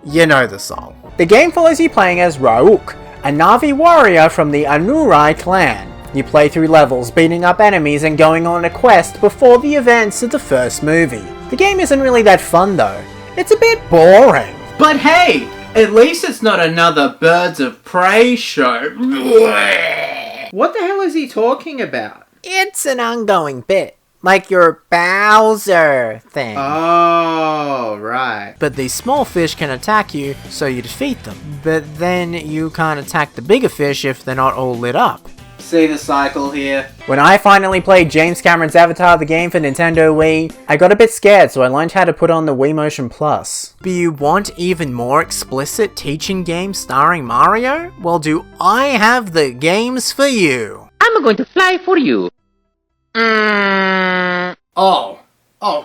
You know the song. The game follows you playing as Rauk, a Na'vi warrior from the Anurai clan. You play through levels, beating up enemies and going on a quest before the events of the first movie. The game isn't really that fun though. It's a bit boring.
But hey, at least it's not another Birds of Prey show. What the hell is he talking about?
It's an ongoing bit. Like your Bowser thing.
Oh, right.
But these small fish can attack you, so you defeat them. But then you can't attack the bigger fish if they're not all lit up.
See the cycle here?
When I finally played James Cameron's Avatar the game for Nintendo Wii, I got a bit scared, so I learned how to put on the Wii Motion Plus. But you want even more explicit teaching games starring Mario? Well, do I have the games for you?
I'm going to fly for you.
Oh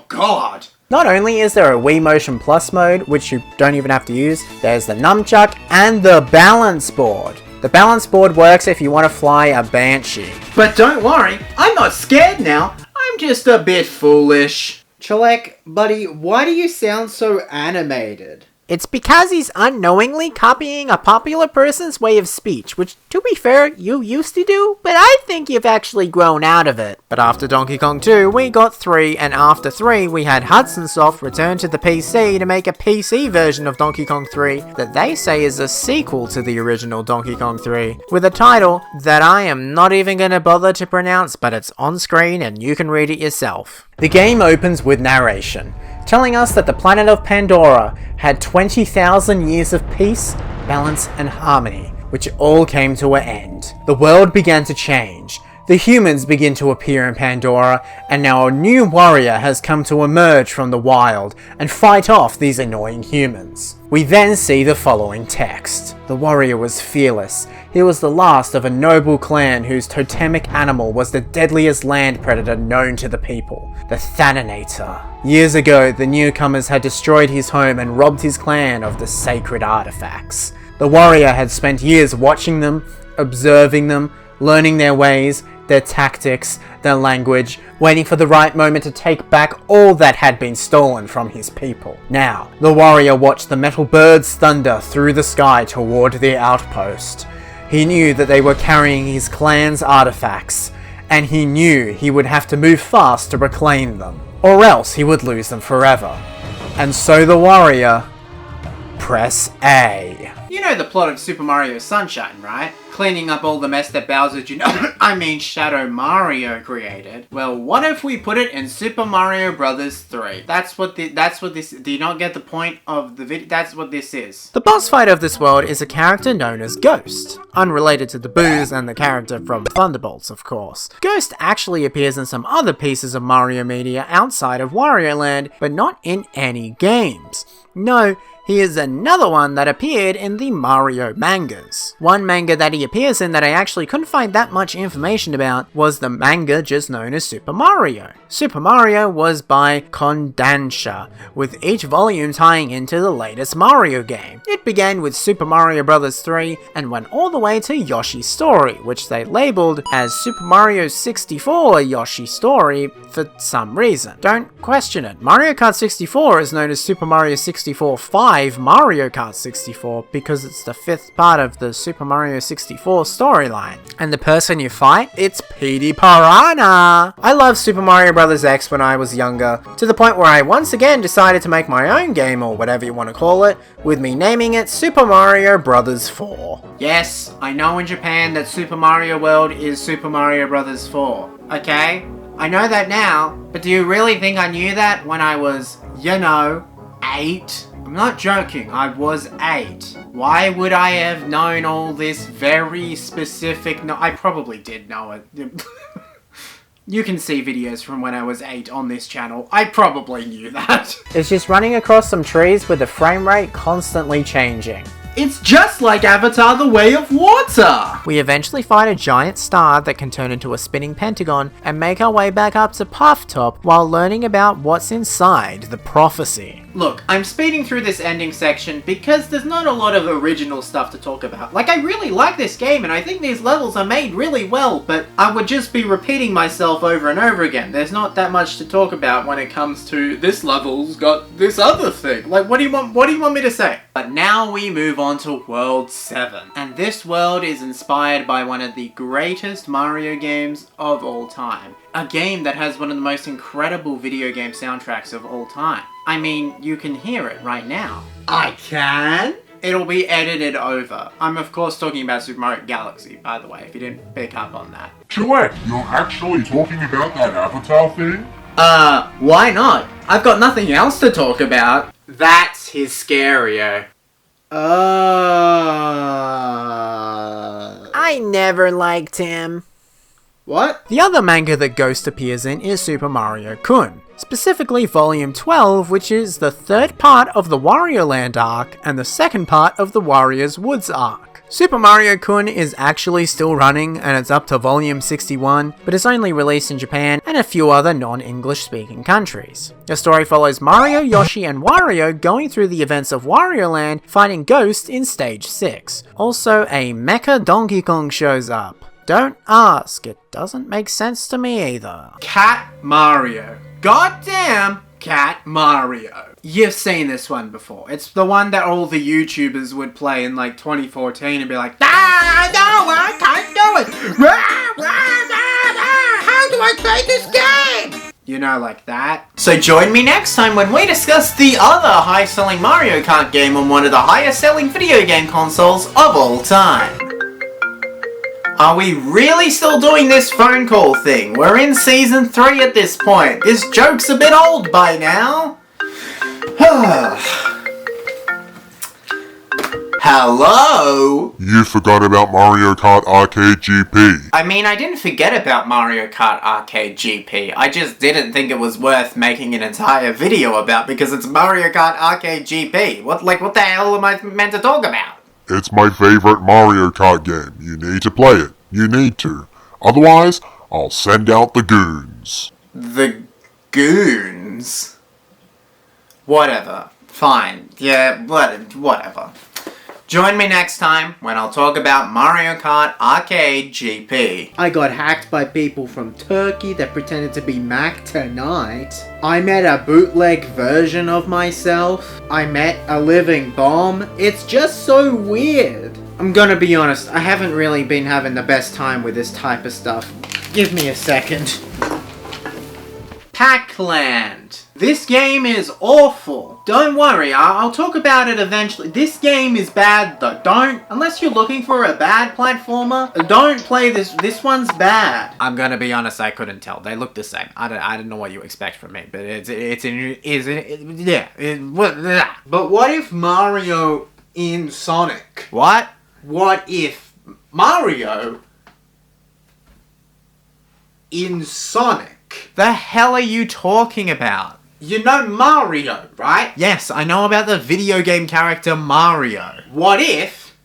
god.
Not only is there a Wii Motion Plus mode, which you don't even have to use, there's the nunchuck and the balance board. The balance board works if you want to fly a Banshee.
But don't worry, I'm not scared now. I'm just a bit foolish. Chalek, buddy, why do you sound so animated?
It's because he's unknowingly copying a popular person's way of speech, which, to be fair, you used to do, but I think you've actually grown out of it. But after Donkey Kong 2, we got 3, and after 3, we had Hudson Soft return to the PC to make a PC version of Donkey Kong 3 that they say is a sequel to the original Donkey Kong 3, with a title that I am not even gonna bother to pronounce, but it's on screen and you can read it yourself. The game opens with narration, telling us that the planet of Pandora had 20,000 years of peace, balance, and harmony, which all came to an end. The world began to change. The humans begin to appear in Pandora, and now a new warrior has come to emerge from the wild and fight off these annoying humans. We then see the following text. The warrior was fearless. He was the last of a noble clan whose totemic animal was the deadliest land predator known to the people, the Thaninator. Years ago, the newcomers had destroyed his home and robbed his clan of the sacred artifacts. The warrior had spent years watching them, observing them, learning their ways, their tactics, their language, waiting for the right moment to take back all that had been stolen from his people. Now, the warrior watched the metal birds thunder through the sky toward the outpost. He knew that they were carrying his clan's artifacts, and he knew he would have to move fast to reclaim them, or else he would lose them forever. And so the warrior... press A.
You know the plot of Super Mario Sunshine, right? Cleaning up all the mess that Bowser Shadow Mario created. Well, what if we put it in Super Mario Bros. 3? That's what this, do you not get the point of the video? That's what this is.
The boss fight of this world is a character known as Ghost, unrelated to the Boos and the character from Thunderbolts, of course. Ghost actually appears in some other pieces of Mario media outside of Wario Land, but not in any games. No, he is another one that appeared in the Mario mangas. One manga that he appears in that I actually couldn't find that much information about was the manga just known as Super Mario. Super Mario was by Kodansha, with each volume tying into the latest Mario game. It began with Super Mario Bros. 3 and went all the way to Yoshi's Story, which they labeled as Super Mario 64 Yoshi's Story for some reason. Don't question it. Mario Kart 64 is known as Super Mario 64 5 Mario Kart 64 because it's the fifth part of the Super Mario 64 storyline. And the person you fight, it's Petey Piranha! I loved Super Mario Bros. X when I was younger, to the point where I once again decided to make my own game, or whatever you want to call it, with me naming it Super Mario Bros. 4.
Yes, I know in Japan that Super Mario World is Super Mario Bros. 4, okay? I know that now, but do you really think I knew that when I was, 8? I'm not joking, I was 8. Why would I have known all this very specific... I probably did know it. You can see videos from when I was 8 on this channel. I probably knew that.
It's just running across some trees with the frame rate constantly changing.
It's just like Avatar: The Way of Water!
We eventually find a giant star that can turn into a spinning pentagon and make our way back up to Puff Top while learning about what's inside the prophecy.
Look, I'm speeding through this ending section because there's not a lot of original stuff to talk about. Like, I really like this game and I think these levels are made really well, but I would just be repeating myself over and over again. There's not that much to talk about when it comes to this level's got this other thing. Like, what do you want me to say? But now we move on to World 7. And this world is inspired by one of the greatest Mario games of all time. A game that has one of the most incredible video game soundtracks of all time. I mean, you can hear it right now. I can? It'll be edited over. I'm of course talking about Super Mario Galaxy, by the way, if you didn't pick up on that.
Chillette, you're actually talking about that Avatar thing?
Why not? I've got nothing else to talk about. That's Hismario.
I never liked him.
What?
The other manga that Ghost appears in is Super Mario Kun, specifically Volume 12, which is the third part of the Wario Land arc and the second part of the Warriors Woods arc. Super Mario Kun is actually still running and it's up to Volume 61, but it's only released in Japan and a few other non-English speaking countries. The story follows Mario, Yoshi, and Wario going through the events of Wario Land, fighting Ghost in Stage 6. Also, a Mecha Donkey Kong shows up. Don't ask, it doesn't make sense to me either.
Cat Mario. Goddamn Cat Mario. You've seen this one before. It's the one that all the YouTubers would play in like 2014 and be like, no, I can't do it. How do I play this game? You know, like that. So join me next time when we discuss the other high-selling Mario Kart game on one of the highest-selling video game consoles of all time. Are we really still doing this phone call thing? We're in Season 3 at this point. This joke's a bit old by now. Hello?
You forgot about Mario Kart Arcade GP.
I mean, I didn't forget about Mario Kart Arcade GP. I just didn't think it was worth making an entire video about because it's Mario Kart Arcade GP. What the hell am I meant to talk about?
It's my favorite Mario Kart game. You need to play it. You need to. Otherwise, I'll send out the goons.
The goons? Whatever. Fine. Yeah, whatever. Join me next time when I'll talk about Mario Kart Arcade GP.
I got hacked by people from Turkey that pretended to be Mac tonight. I met a bootleg version of myself. I met a living bomb. It's just so weird. I'm gonna be honest, I haven't really been having the best time with this type of stuff. Give me a second. Pac-Land. This game is awful. Don't worry, I'll talk about it eventually. This game is bad though. Unless you're looking for a bad platformer, don't play this. This one's bad. I'm gonna be honest, I couldn't tell. They look the same. I don't know what you expect from me, but But what if Mario in Sonic?
What?
What if Mario in Sonic?
The hell are you talking about?
You know Mario, right?
Yes, I know about the video game character Mario.
What if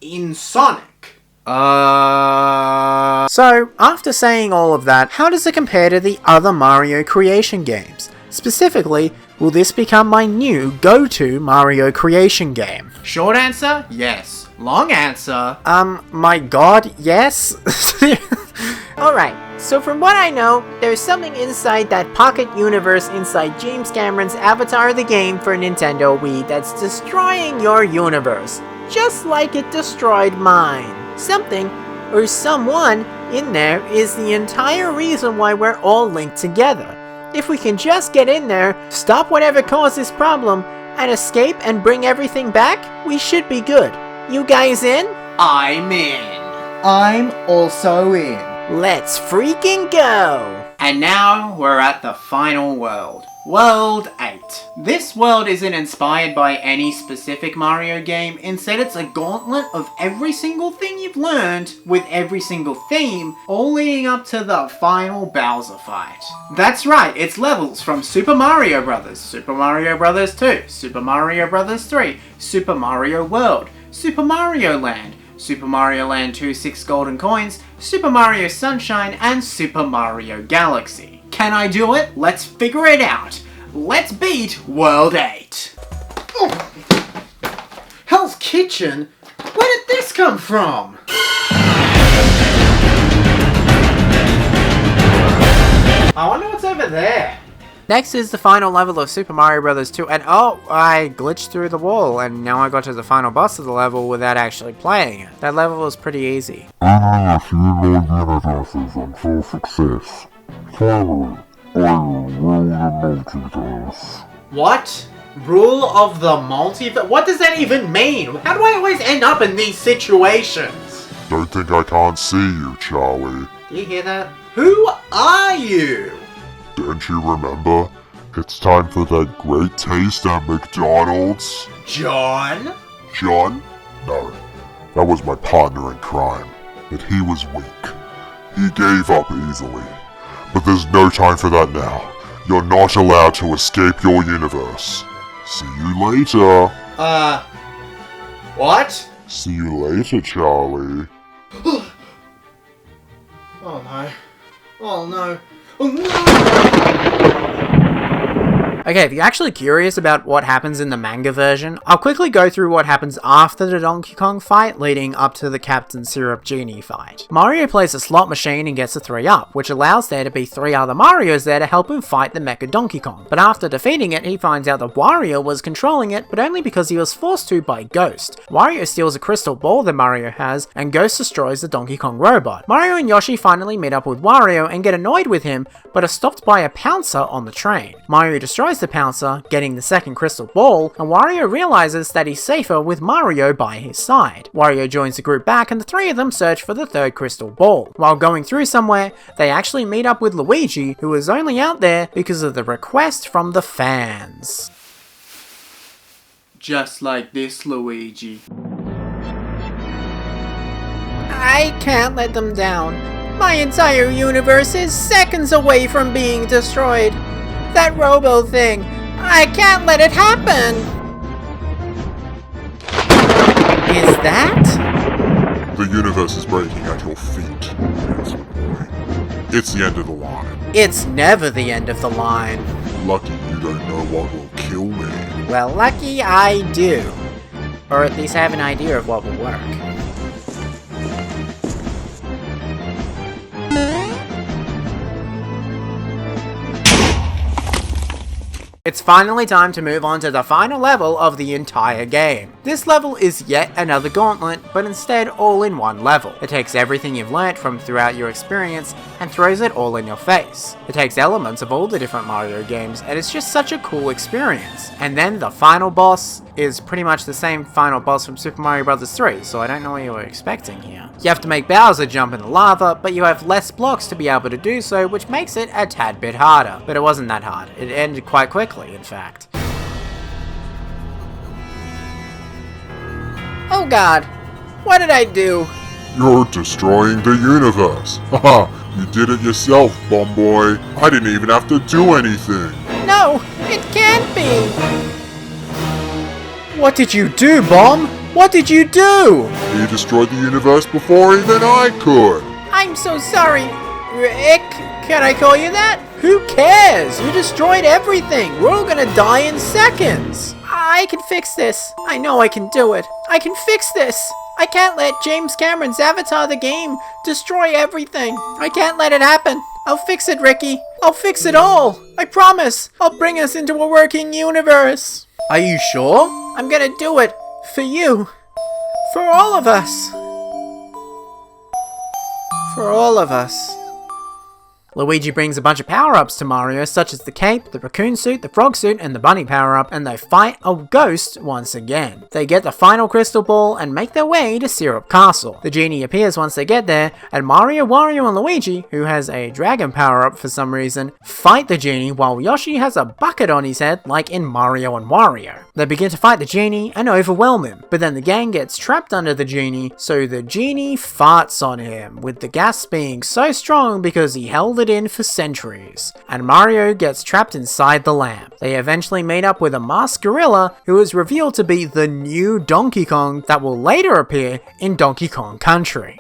in Sonic? So, after saying all of that, how does it compare to the other Mario creation games? Specifically, will this become my new go-to Mario creation game?
Short answer, yes. Long answer,
My god, yes?
Alright, so from what I know, there's something inside that pocket universe inside James Cameron's Avatar the game for Nintendo Wii that's destroying your universe, just like it destroyed mine. Something, or someone, in there is the entire reason why we're all linked together. If we can just get in there, stop whatever caused this problem, and escape and bring everything back, we should be good. You guys in?
I'm in.
I'm also in.
Let's freaking go!
And now we're at the final world. World 8. This world isn't inspired by any specific Mario game, instead it's a gauntlet of every single thing you've learned, with every single theme, all leading up to the final Bowser fight. That's right, it's levels from Super Mario Bros., Super Mario Bros. 2, Super Mario Bros. 3, Super Mario World, Super Mario Land, Super Mario Land 2 6 Golden Coins, Super Mario Sunshine, and Super Mario Galaxy. Can I do it? Let's figure it out. Let's beat World 8.
Oh. Hell's Kitchen? Where did this come from? I wonder what's over there. Next is the final level of Super Mario Bros. 2, and oh, I glitched through the wall, and now I got to the final boss of the level without actually playing it. That level was pretty easy.
Only a few more universes until success. Finally, I will rule the multiverse.
What? Rule of the multiverse? What does that even mean? How do I always end up in these situations?
Don't think I can't see you, Charlie.
Do you hear that? Who are you?
Don't you remember? It's time for that great taste at McDonald's.
John?
John? No, that was my partner in crime, but he was weak. He gave up easily. But there's no time for that now. You're not allowed to escape your universe. See you later.
What?
See you later, Charlie.
Oh no. Oh no. Oh no! Okay, if you're actually curious about what happens in the manga version, I'll quickly go through what happens after the Donkey Kong fight leading up to the Captain Syrup Genie fight. Mario plays a slot machine and gets a 3-up, which allows there to be 3 other Marios there to help him fight the Mecha Donkey Kong. But after defeating it, he finds out that Wario was controlling it, but only because he was forced to by Ghost. Wario steals a crystal ball that Mario has, and Ghost destroys the Donkey Kong robot. Mario and Yoshi finally meet up with Wario and get annoyed with him, but are stopped by a Pouncer on the train. Mario destroys the Pouncer, getting the second crystal ball, and Wario realizes that he's safer with Mario by his side. Wario joins the group back and the 3 of them search for the 3rd crystal ball. While going through somewhere, they actually meet up with Luigi, who was only out there because of the request from the fans.
Just like this, Luigi.
I can't let them down. My entire universe is seconds away from being destroyed. That robo thing, I can't let it happen. Is that?
The universe is breaking at your feet, handsome boy. It's the end of the line.
It's never the end of the line.
Lucky you don't know what will kill me.
Well, lucky I do. Or at least have an idea of what will work.
It's finally time to move on to the final level of the entire game. This level is yet another gauntlet, but instead all in one level. It takes everything you've learnt from throughout your experience and throws it all in your face. It takes elements of all the different Mario games, and it's just such a cool experience. And then the final boss is pretty much the same final boss from Super Mario Bros. 3, so I don't know what you were expecting here. You have to make Bowser jump in the lava, but you have less blocks to be able to do so, which makes it a tad bit harder. But it wasn't that hard. It ended quite quickly, in fact.
Oh god, what did I do?
You're destroying the universe. Haha, you did it yourself, Bomb Boy. I didn't even have to do anything.
No, it can't be.
What did you do, Bomb? What did you do?
He destroyed the universe before even I could.
I'm so sorry, Rick.
Can I call you that? Who cares? You destroyed everything. We're all gonna die in seconds.
I can fix this. I know I can do it. I can fix this. I can't let James Cameron's Avatar the game destroy everything. I can't let it happen. I'll fix it, Ricky. I'll fix it all. I promise. I'll bring us into a working universe.
Are you sure?
I'm gonna do it. For you. For all of us. For all of us.
Luigi brings a bunch of power-ups to Mario, such as the cape, the raccoon suit, the frog suit, and the bunny power-up, and they fight a ghost once again. They get the final crystal ball and make their way to Syrup Castle. The genie appears once they get there, and Mario, Wario, and Luigi, who has a dragon power-up for some reason, fight the genie while Yoshi has a bucket on his head like in Mario and Wario. They begin to fight the genie and overwhelm him, but then the gang gets trapped under the genie, so the genie farts on him, with the gas being so strong because he held it in for centuries, and Mario gets trapped inside the lamp. They eventually meet up with a masked gorilla who is revealed to be the new Donkey Kong that will later appear in Donkey Kong Country.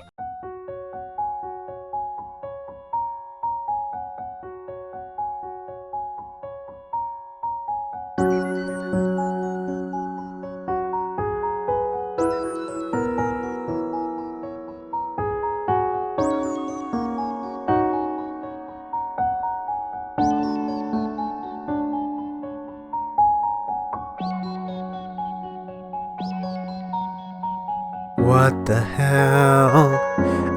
What the hell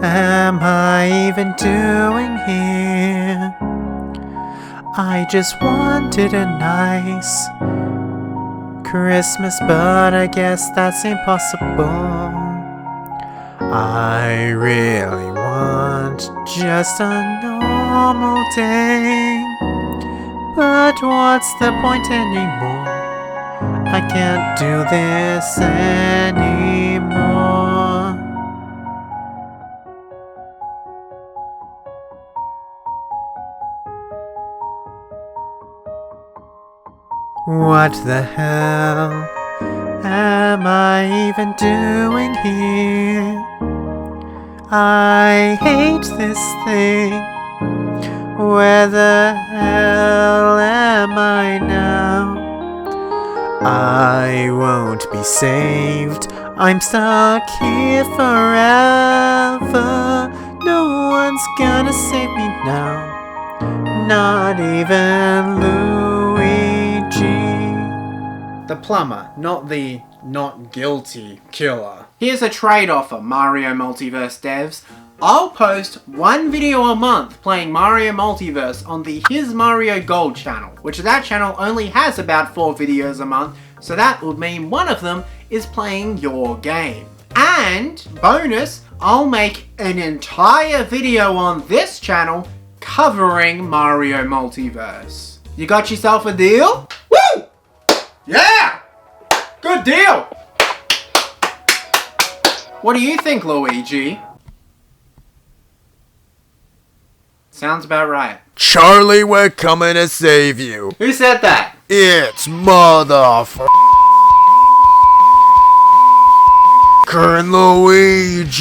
am I even doing here? I just wanted a nice Christmas, but I guess that's impossible. I really want just a normal day, but what's the point anymore? I can't do this anymore. What the hell am I even doing here? I hate this thing. Where the hell am I now? I won't be saved. I'm stuck here forever. No one's gonna save me now. Not even Luigi. The plumber, not the not guilty killer.
Here's a trade offer, Mario Multiverse devs. I'll post one video a month playing Mario Multiverse on the Hismario Gold channel, which that channel only has about 4 videos a month, so that would mean one of them is playing your game. And, bonus, I'll make an entire video on this channel covering Mario Multiverse. You got yourself a deal? Woo! Yeah! Good Good deal! What do you think, Luigi? Sounds about right.
Charlie, we're coming to save you.
Who said that?
It's motherfucker Luigi.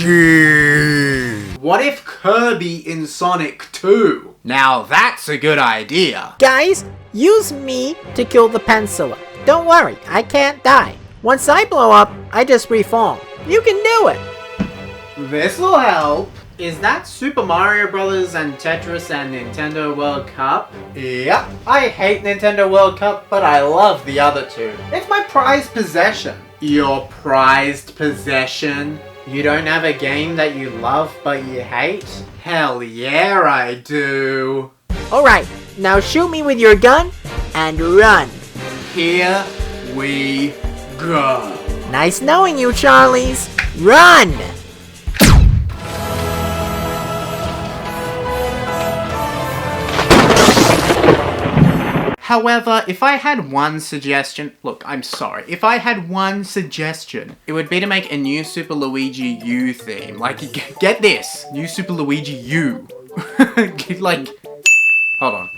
What if Kirby in Sonic 2? Now that's a good idea.
Guys, use me to kill the penciler. Don't worry, I can't die. Once I blow up, I just reform. You can do it.
This'll help. Is that Super Mario Bros. And Tetris and Nintendo World Cup? Yep. I hate Nintendo World Cup, but I love the other two. It's my prized possession. Your prized possession? You don't have a game that you love but you hate? Hell yeah, I do.
Alright, now shoot me with your gun and run.
Here we go.
Nice knowing you, Charlies. Run!
However, if I had one suggestion, look, I'm sorry. If I had one suggestion, it would be to make a new Super Luigi U theme. Like, get this, new Super Luigi U. Like, hold on.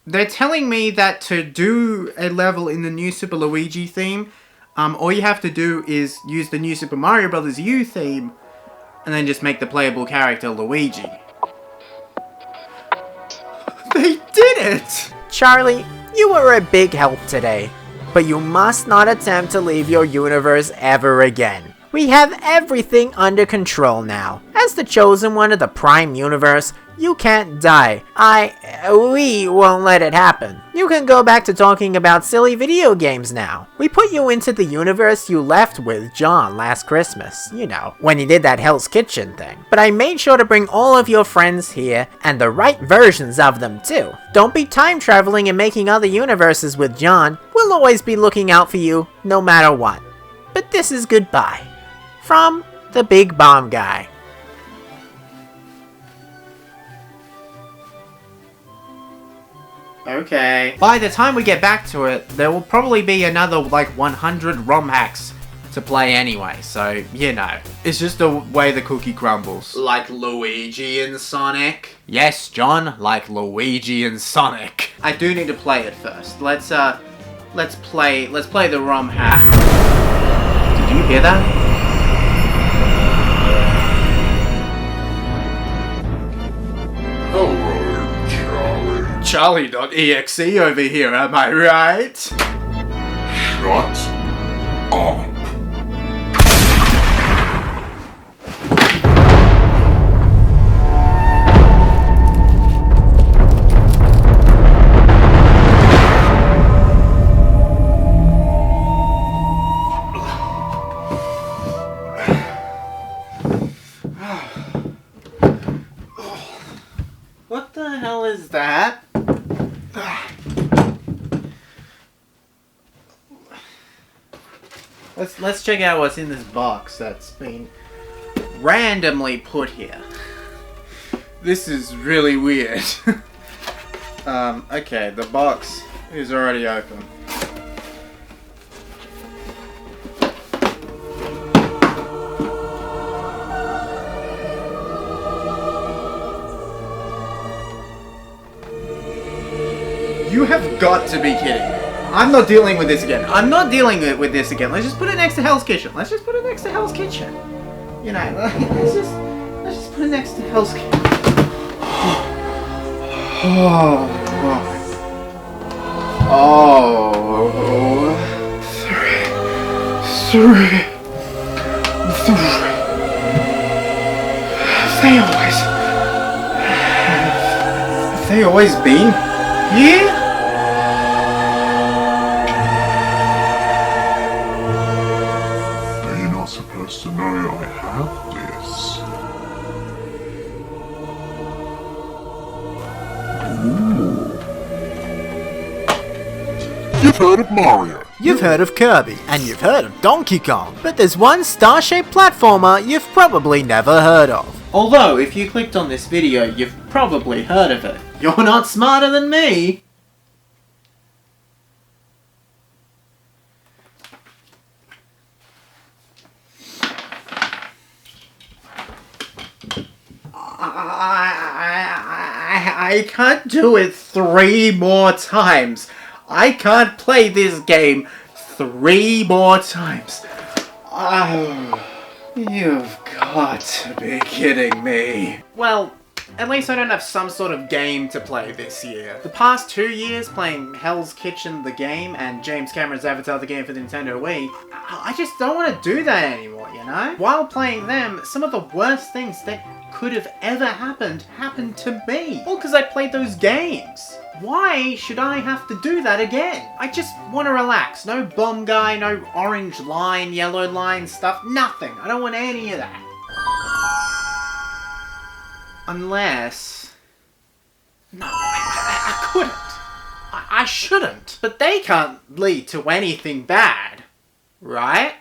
They're telling me that to do a level in the new Super Luigi theme, all you have to do is use the new Super Mario Bros. U theme, and then just make the playable character Luigi. They did it!
Charlie, you were a big help today, but you must not attempt to leave your universe ever again. We have everything under control now. As the chosen one of the Prime Universe, you can't die. We won't let it happen. You can go back to talking about silly video games now. We put you into the universe you left with John last Christmas, you know, when he did that Hell's Kitchen thing. But I made sure to bring all of your friends here, and the right versions of them too. Don't be time traveling and making other universes with John. We'll always be looking out for you, no matter what. But this is goodbye. From the Big Bomb Guy.
Okay. By the time we get back to it, there will probably be another, like, 100 ROM hacks to play anyway, so, you know. It's just the way the cookie crumbles. Like Luigi and Sonic? Yes, John, like Luigi and Sonic. I do need to play it first. Let's play the ROM hack. Did you hear that?
Hello, Charlie.
Charlie.exe over here, am I right?
Shut up.
What the hell is that? Let's check out what's in this box that's been randomly put here. This is really weird. Okay, the box is already open. You have got to be kidding me. I'm not dealing with this again. I'm not dealing with this again. Let's just put it next to Hell's Kitchen. Let's just put it next to Hell's Kitchen. You know, let's just put it next to Hell's Kitchen. Oh, three. Have they always been here?
Supposed to know I have this. Ooh. You've heard of Mario.
You've heard of Kirby, and you've heard of Donkey Kong, but there's one star-shaped platformer you've probably never heard of.
Although, if you clicked on this video, you've probably heard of it. You're not smarter than me! I can't do it 3 more times. I can't play this game 3 more times. Oh, you've got to be kidding me. Well, at least I don't have some sort of game to play this year. The past 2 years playing Hell's Kitchen the game and James Cameron's Avatar the game for the Nintendo Wii, I just don't want to do that anymore, you know? While playing them, some of the worst things that could have ever happened to me. All because I played those games. Why should I have to do that again? I just want to relax. No bomb guy, no orange line, yellow line stuff, nothing. I don't want any of that. Unless... No, I couldn't. I shouldn't. But they can't lead to anything bad, right?